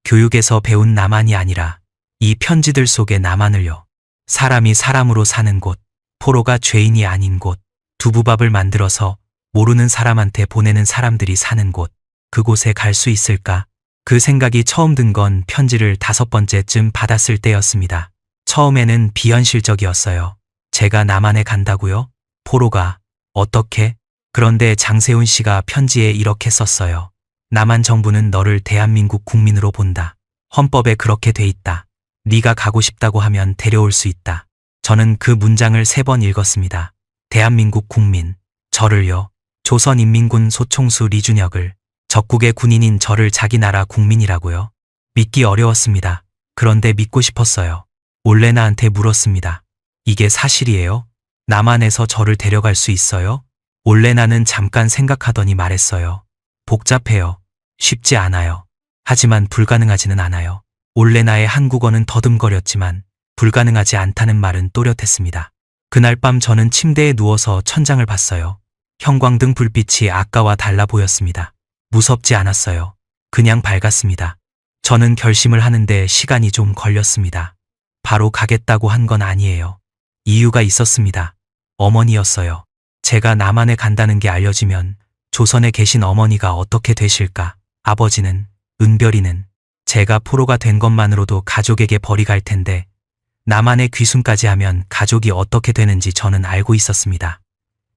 교육에서 배운 남한이 아니라 이 편지들 속의 남한을요. 사람이 사람으로 사는 곳, 포로가 죄인이 아닌 곳, 두부밥을 만들어서 모르는 사람한테 보내는 사람들이 사는 곳, 그곳에 갈 수 있을까? 그 생각이 처음 든 건 편지를 5번째쯤 받았을 때였습니다. 처음에는 비현실적이었어요. 제가 남한에 간다고요? 포로가? 어떻게? 그런데 장세훈 씨가 편지에 이렇게 썼어요. 남한 정부는 너를 대한민국 국민으로 본다. 헌법에 그렇게 돼 있다. 네가 가고 싶다고 하면 데려올 수 있다. 저는 그 문장을 3번 읽었습니다. 대한민국 국민, 저를요. 조선인민군 소총수 리준혁을, 적국의 군인인 저를 자기 나라 국민이라고요. 믿기 어려웠습니다. 그런데 믿고 싶었어요. 올레나한테 물었습니다. 이게 사실이에요? 남한에서 저를 데려갈 수 있어요? 올레나는 잠깐 생각하더니 말했어요. 복잡해요. 쉽지 않아요. 하지만 불가능하지는 않아요. 올레나의 한국어는 더듬거렸지만 불가능하지 않다는 말은 또렷했습니다. 그날 밤 저는 침대에 누워서 천장을 봤어요. 형광등 불빛이 아까와 달라 보였습니다. 무섭지 않았어요. 그냥 밝았습니다. 저는 결심을 하는데 시간이 좀 걸렸습니다. 바로 가겠다고 한 건 아니에요. 이유가 있었습니다. 어머니였어요. 제가 남한에 간다는 게 알려지면 조선에 계신 어머니가 어떻게 되실까? 아버지는, 은별이는 제가 포로가 된 것만으로도 가족에게 벌이 갈 텐데 남한에 귀순까지 하면 가족이 어떻게 되는지 저는 알고 있었습니다.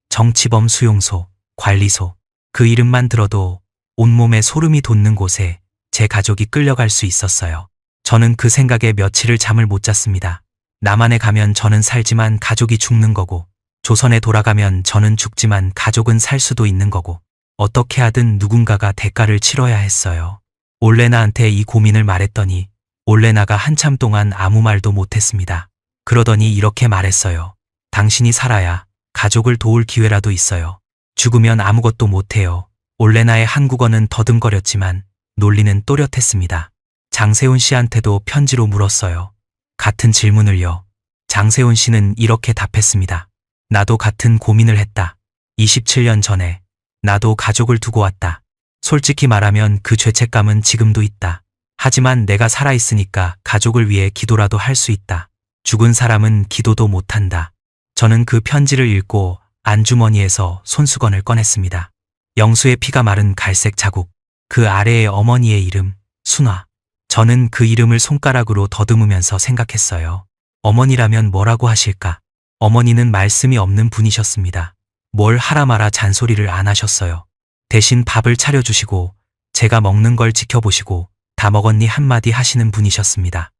정치범 수용소, 관리소, 그 이름만 들어도 온몸에 소름이 돋는 곳에 제 가족이 끌려갈 수 있었어요. 저는 그 생각에 며칠을 잠을 못 잤습니다. 남한에 가면 저는 살지만 가족이 죽는 거고 조선에 돌아가면 저는 죽지만 가족은 살 수도 있는 거고 어떻게 하든 누군가가 대가를 치러야 했어요. 올레나한테 이 고민을 말했더니 올레나가 한참 동안 아무 말도 못했습니다. 그러더니 이렇게 말했어요. 당신이 살아야 가족을 도울 기회라도 있어요. 죽으면 아무것도 못해요. 올레나의 한국어는 더듬거렸지만 논리는 또렷했습니다. 장세훈 씨한테도 편지로 물었어요. 같은 질문을요. 장세훈 씨는 이렇게 답했습니다. 나도 같은 고민을 했다. 27년 전에 나도 가족을 두고 왔다. 솔직히 말하면 그 죄책감은 지금도 있다. 하지만 내가 살아있으니까 가족을 위해 기도라도 할 수 있다. 죽은 사람은 기도도 못한다. 저는 그 편지를 읽고 안주머니에서 손수건을 꺼냈습니다. 영수의 피가 마른 갈색 자국, 그 아래에 어머니의 이름, 순화. 저는 그 이름을 손가락으로 더듬으면서 생각했어요. 어머니라면 뭐라고 하실까? 어머니는 말씀이 없는 분이셨습니다. 뭘 하라 마라 잔소리를 안 하셨어요. 대신 밥을 차려주시고 제가 먹는 걸 지켜보시고 다 먹었니 한마디 하시는 분이셨습니다.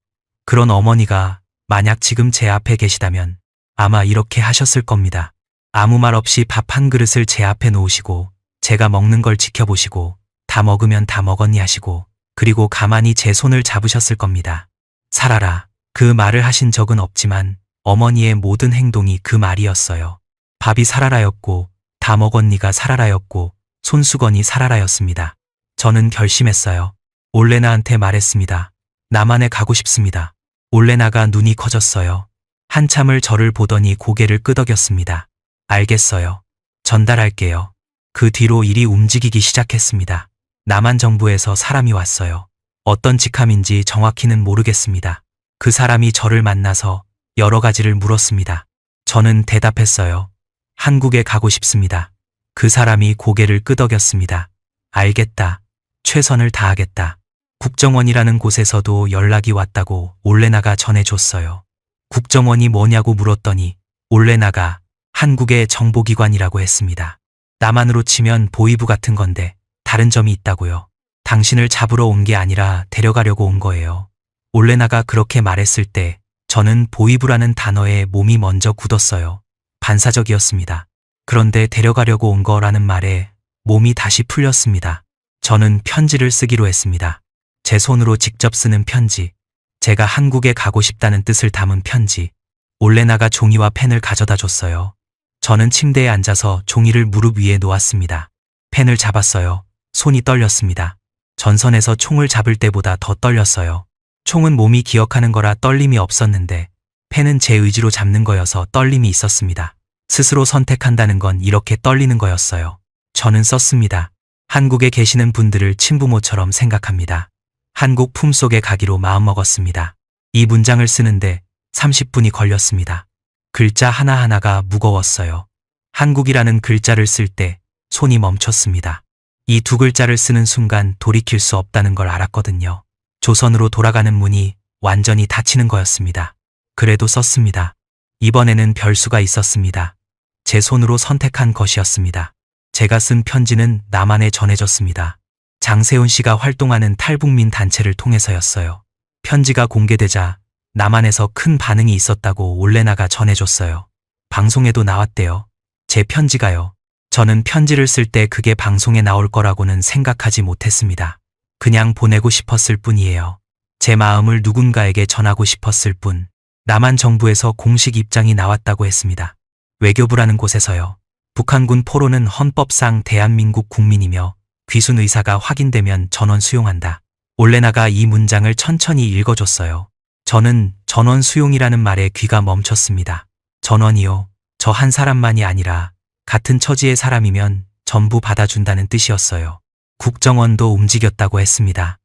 그런 어머니가 만약 지금 제 앞에 계시다면 아마 이렇게 하셨을 겁니다. 아무 말 없이 밥 한 그릇을 제 앞에 놓으시고 제가 먹는 걸 지켜보시고 다 먹으면 다 먹었니 하시고 그리고 가만히 제 손을 잡으셨을 겁니다. 살아라. 그 말을 하신 적은 없지만 어머니의 모든 행동이 그 말이었어요. 밥이 살아라였고 다 먹었니가 살아라였고 손수건이 살아라였습니다. 저는 결심했어요. 올레나한테 말했습니다. 남한에 가고 싶습니다. 올레나가 눈이 커졌어요. 한참을 저를 보더니 고개를 끄덕였습니다. 알겠어요. 전달할게요. 그 뒤로 일이 움직이기 시작했습니다. 남한 정부에서 사람이 왔어요. 어떤 직함인지 정확히는 모르겠습니다. 그 사람이 저를 만나서 여러 가지를 물었습니다. 저는 대답했어요. 한국에 가고 싶습니다. 그 사람이 고개를 끄덕였습니다. 알겠다. 최선을 다하겠다. 국정원이라는 곳에서도 연락이 왔다고 올레나가 전해줬어요. 국정원이 뭐냐고 물었더니 올레나가 한국의 정보기관이라고 했습니다. 남한으로 치면 보위부 같은 건데 다른 점이 있다고요. 당신을 잡으러 온 게 아니라 데려가려고 온 거예요. 올레나가 그렇게 말했을 때 저는 보위부라는 단어에 몸이 먼저 굳었어요. 반사적이었습니다. 그런데 데려가려고 온 거라는 말에 몸이 다시 풀렸습니다. 저는 편지를 쓰기로 했습니다. 제 손으로 직접 쓰는 편지, 제가 한국에 가고 싶다는 뜻을 담은 편지. 올레나가 종이와 펜을 가져다 줬어요. 저는 침대에 앉아서 종이를 무릎 위에 놓았습니다. 펜을 잡았어요. 손이 떨렸습니다. 전선에서 총을 잡을 때보다 더 떨렸어요. 총은 몸이 기억하는 거라 떨림이 없었는데 펜은 제 의지로 잡는 거여서 떨림이 있었습니다. 스스로 선택한다는 건 이렇게 떨리는 거였어요. 저는 썼습니다. 한국에 계시는 분들을 친부모처럼 생각합니다. 한국 품속에 가기로 마음먹었습니다. 이 문장을 쓰는데 30분이 걸렸습니다. 글자 하나하나가 무거웠어요. 한국이라는 글자를 쓸 때 손이 멈췄습니다. 이 두 글자를 쓰는 순간 돌이킬 수 없다는 걸 알았거든요. 조선으로 돌아가는 문이 완전히 닫히는 거였습니다. 그래도 썼습니다. 이번에는 별수가 있었습니다. 제 손으로 선택한 것이었습니다. 제가 쓴 편지는 남한에 전해졌습니다. 장세훈 씨가 활동하는 탈북민 단체를 통해서였어요. 편지가 공개되자 남한에서 큰 반응이 있었다고 올레나가 전해줬어요. 방송에도 나왔대요. 제 편지가요. 저는 편지를 쓸 때 그게 방송에 나올 거라고는 생각하지 못했습니다. 그냥 보내고 싶었을 뿐이에요. 제 마음을 누군가에게 전하고 싶었을 뿐 남한 정부에서 공식 입장이 나왔다고 했습니다. 외교부라는 곳에서요. 북한군 포로는 헌법상 대한민국 국민이며 귀순 의사가 확인되면 전원 수용한다. 올레나가 이 문장을 천천히 읽어줬어요. 저는 전원 수용이라는 말에 귀가 멈췄습니다. 전원이요. 저 한 사람만이 아니라 같은 처지의 사람이면 전부 받아준다는 뜻이었어요. 국정원도 움직였다고 했습니다.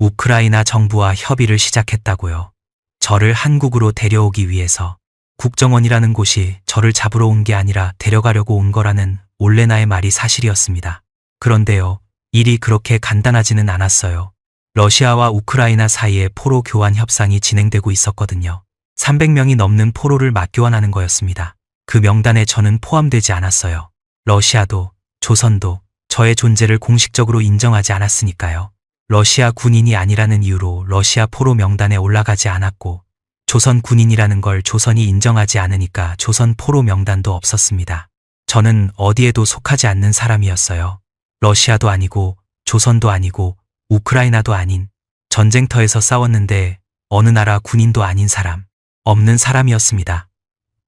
우크라이나 정부와 협의를 시작했다고요. 저를 한국으로 데려오기 위해서. 국정원이라는 곳이 저를 잡으러 온 게 아니라 데려가려고 온 거라는 올레나의 말이 사실이었습니다. 그런데요, 일이 그렇게 간단하지는 않았어요. 러시아와 우크라이나 사이에 포로 교환 협상이 진행되고 있었거든요. 300명이 넘는 포로를 맞교환하는 거였습니다. 그 명단에 저는 포함되지 않았어요. 러시아도, 조선도 저의 존재를 공식적으로 인정하지 않았으니까요. 러시아 군인이 아니라는 이유로 러시아 포로 명단에 올라가지 않았고, 조선 군인이라는 걸 조선이 인정하지 않으니까 조선 포로 명단도 없었습니다. 저는 어디에도 속하지 않는 사람이었어요. 러시아도 아니고, 조선도 아니고, 우크라이나도 아닌, 전쟁터에서 싸웠는데 어느 나라 군인도 아닌 사람, 없는 사람이었습니다.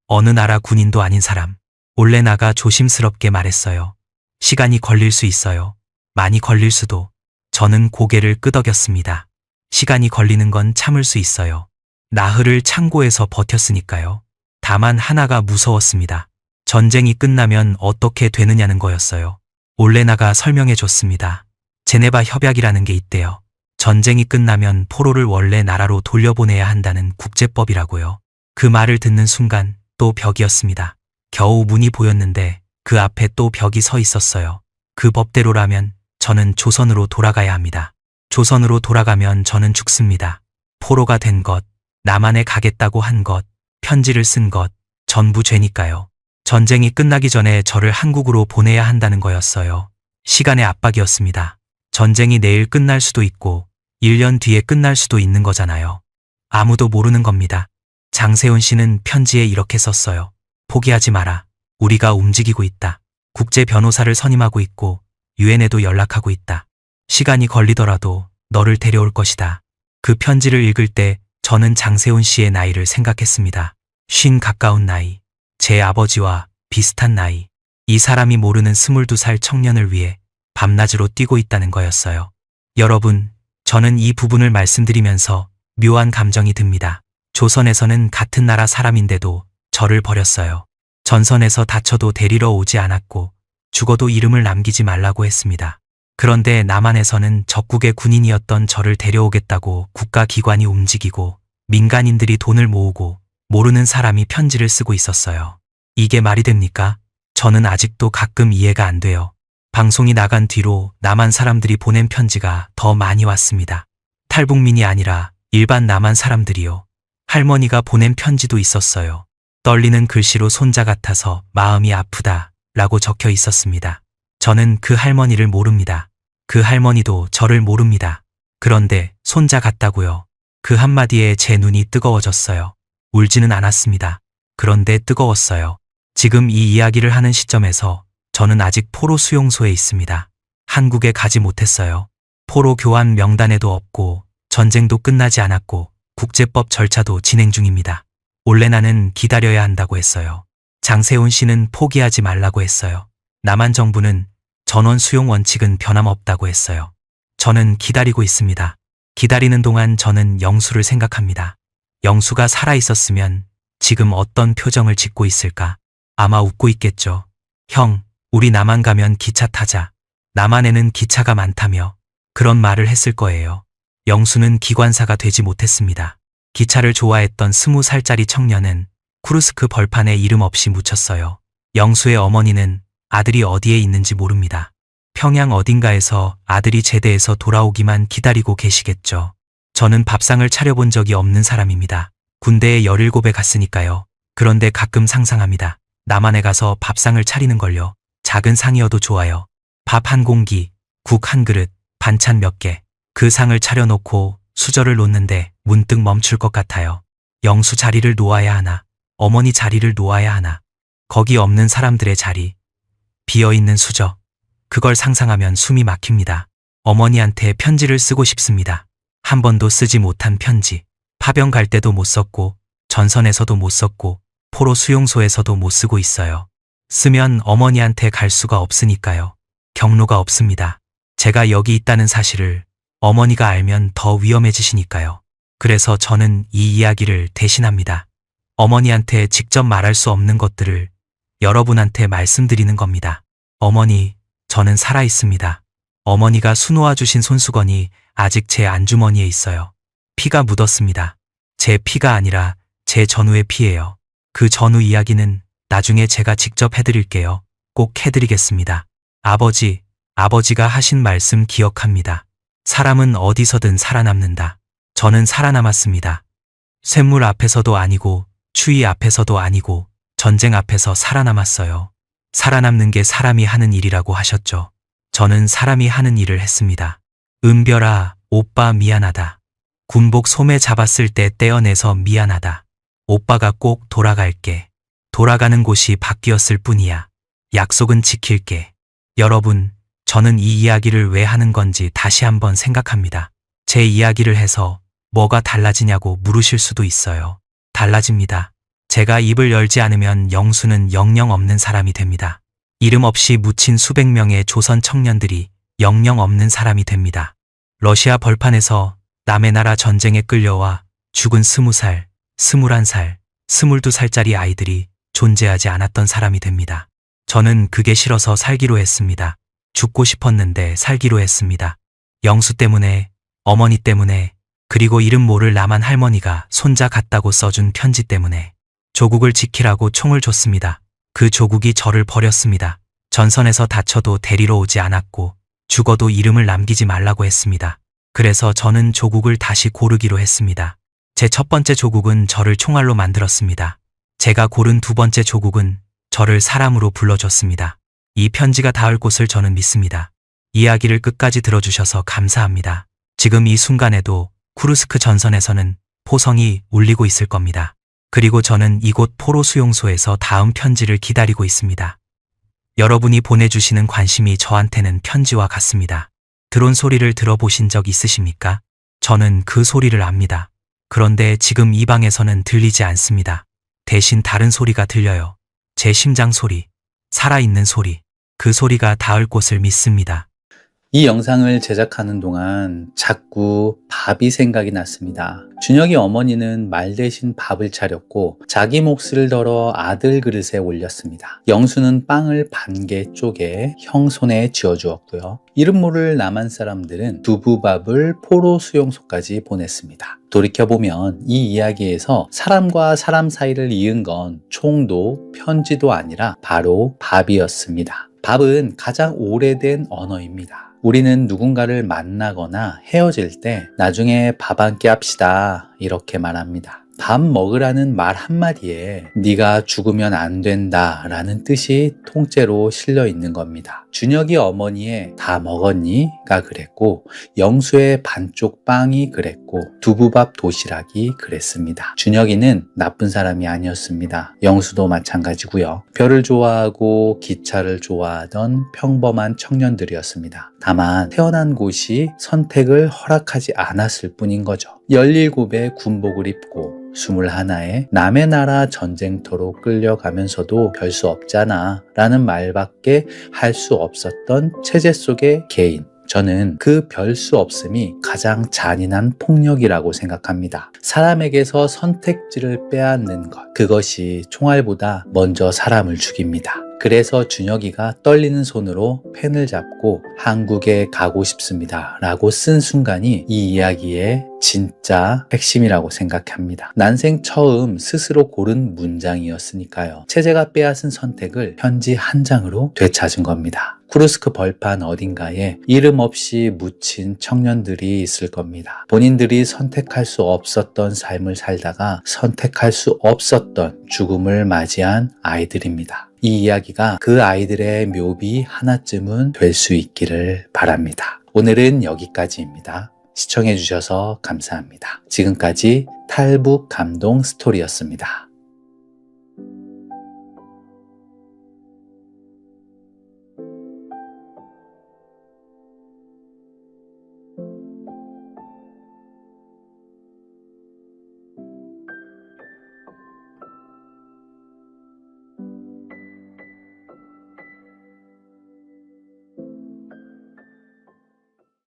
어느 나라 군인도 아닌 사람. 올레나가 조심스럽게 말했어요. 시간이 걸릴 수 있어요. 많이 걸릴 수도. 저는 고개를 끄덕였습니다. 시간이 걸리는 건 참을 수 있어요. 나흘을 창고에서 버텼으니까요. 다만 하나가 무서웠습니다. 전쟁이 끝나면 어떻게 되느냐는 거였어요. 올레나가 설명해 줬습니다. 제네바 협약이라는 게 있대요. 전쟁이 끝나면 포로를 원래 나라로 돌려보내야 한다는 국제법이라고요. 그 말을 듣는 순간 또 벽이었습니다. 겨우 문이 보였는데 그 앞에 또 벽이 서 있었어요. 그 법대로라면 저는 조선으로 돌아가야 합니다. 조선으로 돌아가면 저는 죽습니다. 포로가 된 것, 남한에 가겠다고 한 것, 편지를 쓴 것, 전부 죄니까요. 전쟁이 끝나기 전에 저를 한국으로 보내야 한다는 거였어요. 시간의 압박이었습니다. 전쟁이 내일 끝날 수도 있고 1년 뒤에 끝날 수도 있는 거잖아요. 아무도 모르는 겁니다. 장세훈 씨는 편지에 이렇게 썼어요. 포기하지 마라. 우리가 움직이고 있다. 국제 변호사를 선임하고 있고 유엔에도 연락하고 있다. 시간이 걸리더라도 너를 데려올 것이다. 그 편지를 읽을 때 저는 장세훈 씨의 나이를 생각했습니다. 50 가까운 나이. 제 아버지와 비슷한 나이. 이 사람이 모르는 22살 청년을 위해 밤낮으로 뛰고 있다는 거였어요. 여러분, 저는 이 부분을 말씀드리면서 묘한 감정이 듭니다. 조선에서는 같은 나라 사람인데도 저를 버렸어요. 전선에서 다쳐도 데리러 오지 않았고 죽어도 이름을 남기지 말라고 했습니다. 그런데 남한에서는 적국의 군인이었던 저를 데려오겠다고 국가기관이 움직이고 민간인들이 돈을 모으고 모르는 사람이 편지를 쓰고 있었어요. 이게 말이 됩니까? 저는 아직도 가끔 이해가 안 돼요. 방송이 나간 뒤로 남한 사람들이 보낸 편지가 더 많이 왔습니다. 탈북민이 아니라 일반 남한 사람들이요. 할머니가 보낸 편지도 있었어요. 떨리는 글씨로 손자 같아서 마음이 아프다 라고 적혀 있었습니다. 저는 그 할머니를 모릅니다. 그 할머니도 저를 모릅니다. 그런데 손자 같다고요. 그 한마디에 제 눈이 뜨거워졌어요. 울지는 않았습니다. 그런데 뜨거웠어요. 지금 이 이야기를 하는 시점에서 저는 아직 포로 수용소에 있습니다. 한국에 가지 못했어요. 포로 교환 명단에도 없고 전쟁도 끝나지 않았고 국제법 절차도 진행 중입니다. 올레나는 기다려야 한다고 했어요. 장세훈 씨는 포기하지 말라고 했어요. 남한 정부는 전원 수용 원칙은 변함없다고 했어요. 저는 기다리고 있습니다. 기다리는 동안 저는 영수를 생각합니다. 영수가 살아있었으면 지금 어떤 표정을 짓고 있을까? 아마 웃고 있겠죠. 형, 우리 남한 가면 기차 타자. 남한에는 기차가 많다며 그런 말을 했을 거예요. 영수는 기관사가 되지 못했습니다. 기차를 좋아했던 20살짜리 청년은 쿠르스크 벌판에 이름 없이 묻혔어요. 영수의 어머니는 아들이 어디에 있는지 모릅니다. 평양 어딘가에서 아들이 제대해서 돌아오기만 기다리고 계시겠죠. 저는 밥상을 차려본 적이 없는 사람입니다. 군대에 17에 갔으니까요. 그런데 가끔 상상합니다. 남한에 가서 밥상을 차리는 걸요. 작은 상이어도 좋아요. 밥 한 공기, 국 한 그릇, 반찬 몇 개. 그 상을 차려놓고 수저를 놓는데 문득 멈출 것 같아요. 영수 자리를 놓아야 하나, 어머니 자리를 놓아야 하나, 거기 없는 사람들의 자리, 비어있는 수저. 그걸 상상하면 숨이 막힙니다. 어머니한테 편지를 쓰고 싶습니다. 한 번도 쓰지 못한 편지. 파병 갈 때도 못 썼고, 전선에서도 못 썼고, 포로 수용소에서도 못 쓰고 있어요. 쓰면 어머니한테 갈 수가 없으니까요. 경로가 없습니다. 제가 여기 있다는 사실을 어머니가 알면 더 위험해지시니까요. 그래서 저는 이 이야기를 대신합니다. 어머니한테 직접 말할 수 없는 것들을 여러분한테 말씀드리는 겁니다. 어머니, 저는 살아있습니다. 어머니가 수놓아 주신 손수건이 아직 제 안주머니에 있어요. 피가 묻었습니다. 제 피가 아니라 제 전우의 피예요. 그 전우 이야기는 나중에 제가 직접 해드릴게요. 꼭 해드리겠습니다. 아버지가 하신 말씀 기억합니다. 사람은 어디서든 살아남는다. 저는 살아남았습니다. 쇳물 앞에서도 아니고 추위 앞에서도 아니고 전쟁 앞에서 살아남았어요. 살아남는 게 사람이 하는 일이라고 하셨죠. 저는 사람이 하는 일을 했습니다. 은별아, 오빠 미안하다. 군복 소매 잡았을 때 떼어내서 미안하다. 오빠가 꼭 돌아갈게. 돌아가는 곳이 바뀌었을 뿐이야. 약속은 지킬게. 여러분, 저는 이 이야기를 왜 하는 건지 다시 한번 생각합니다. 제 이야기를 해서 뭐가 달라지냐고 물으실 수도 있어요. 달라집니다. 제가 입을 열지 않으면 영수는 영영 없는 사람이 됩니다. 이름 없이 묻힌 수백 명의 조선 청년들이 영영 없는 사람이 됩니다. 러시아 벌판에서 남의 나라 전쟁에 끌려와 죽은 20살, 21살, 22살짜리 아이들이 존재하지 않았던 사람이 됩니다. 저는 그게 싫어서 살기로 했습니다. 죽고 싶었는데 살기로 했습니다. 영수 때문에, 어머니 때문에, 그리고 이름 모를 남한 할머니가 손자 같다고 써준 편지 때문에 조국을 지키라고 총을 줬습니다. 그 조국이 저를 버렸습니다. 전선에서 다쳐도 데리러 오지 않았고 죽어도 이름을 남기지 말라고 했습니다. 그래서 저는 조국을 다시 고르기로 했습니다. 제 첫 번째 조국은 저를 총알로 만들었습니다. 제가 고른 두 번째 조국은 저를 사람으로 불러줬습니다. 이 편지가 닿을 곳을 저는 믿습니다. 이야기를 끝까지 들어주셔서 감사합니다. 지금 이 순간에도 쿠르스크 전선에서는 포성이 울리고 있을 겁니다. 그리고 저는 이곳 포로 수용소에서 다음 편지를 기다리고 있습니다. 여러분이 보내주시는 관심이 저한테는 편지와 같습니다. 드론 소리를 들어보신 적 있으십니까? 저는 그 소리를 압니다. 그런데 지금 이 방에서는 들리지 않습니다. 대신 다른 소리가 들려요. 제 심장 소리, 살아있는 소리, 그 소리가 닿을 곳을 믿습니다. 이 영상을 제작하는 동안 자꾸 밥이 생각이 났습니다. 준혁이 어머니는 말 대신 밥을 차렸고 자기 몫을 덜어 아들 그릇에 올렸습니다. 영수는 빵을 반개 쪼개 형 손에 쥐어주었고요. 이름 모를 남한 사람들은 두부밥을 포로 수용소까지 보냈습니다. 돌이켜보면 이 이야기에서 사람과 사람 사이를 이은 건 총도 편지도 아니라 바로 밥이었습니다. 밥은 가장 오래된 언어입니다. 우리는 누군가를 만나거나 헤어질 때 나중에 밥 한 끼 합시다 이렇게 말합니다. 밥 먹으라는 말 한마디에 네가 죽으면 안 된다 라는 뜻이 통째로 실려 있는 겁니다. 준혁이 어머니의 다 먹었니?가 그랬고 영수의 반쪽 빵이 그랬고 두부밥 도시락이 그랬습니다. 준혁이는 나쁜 사람이 아니었습니다. 영수도 마찬가지고요. 별을 좋아하고 기차를 좋아하던 평범한 청년들이었습니다. 다만 태어난 곳이 선택을 허락하지 않았을 뿐인 거죠. 17에 군복을 입고 21에 남의 나라 전쟁터로 끌려가면서도 별 수 없잖아 라는 말밖에 할 수 없었던 체제 속의 개인. 저는 그 별 수 없음이 가장 잔인한 폭력이라고 생각합니다. 사람에게서 선택지를 빼앗는 것, 그것이 총알보다 먼저 사람을 죽입니다. 그래서 준혁이가 떨리는 손으로 펜을 잡고 한국에 가고 싶습니다 라고 쓴 순간이 이 이야기의 진짜 핵심이라고 생각합니다. 난생 처음 스스로 고른 문장이었으니까요. 체제가 빼앗은 선택을 편지 한 장으로 되찾은 겁니다. 쿠르스크 벌판 어딘가에 이름 없이 묻힌 청년들이 있을 겁니다. 본인들이 선택할 수 없었던 삶을 살다가 선택할 수 없었던 죽음을 맞이한 아이들입니다. 이 이야기가 그 아이들의 묘비 하나쯤은 될 수 있기를 바랍니다. 오늘은 여기까지입니다. 시청해주셔서 감사합니다. 지금까지 탈북 감동 스토리였습니다.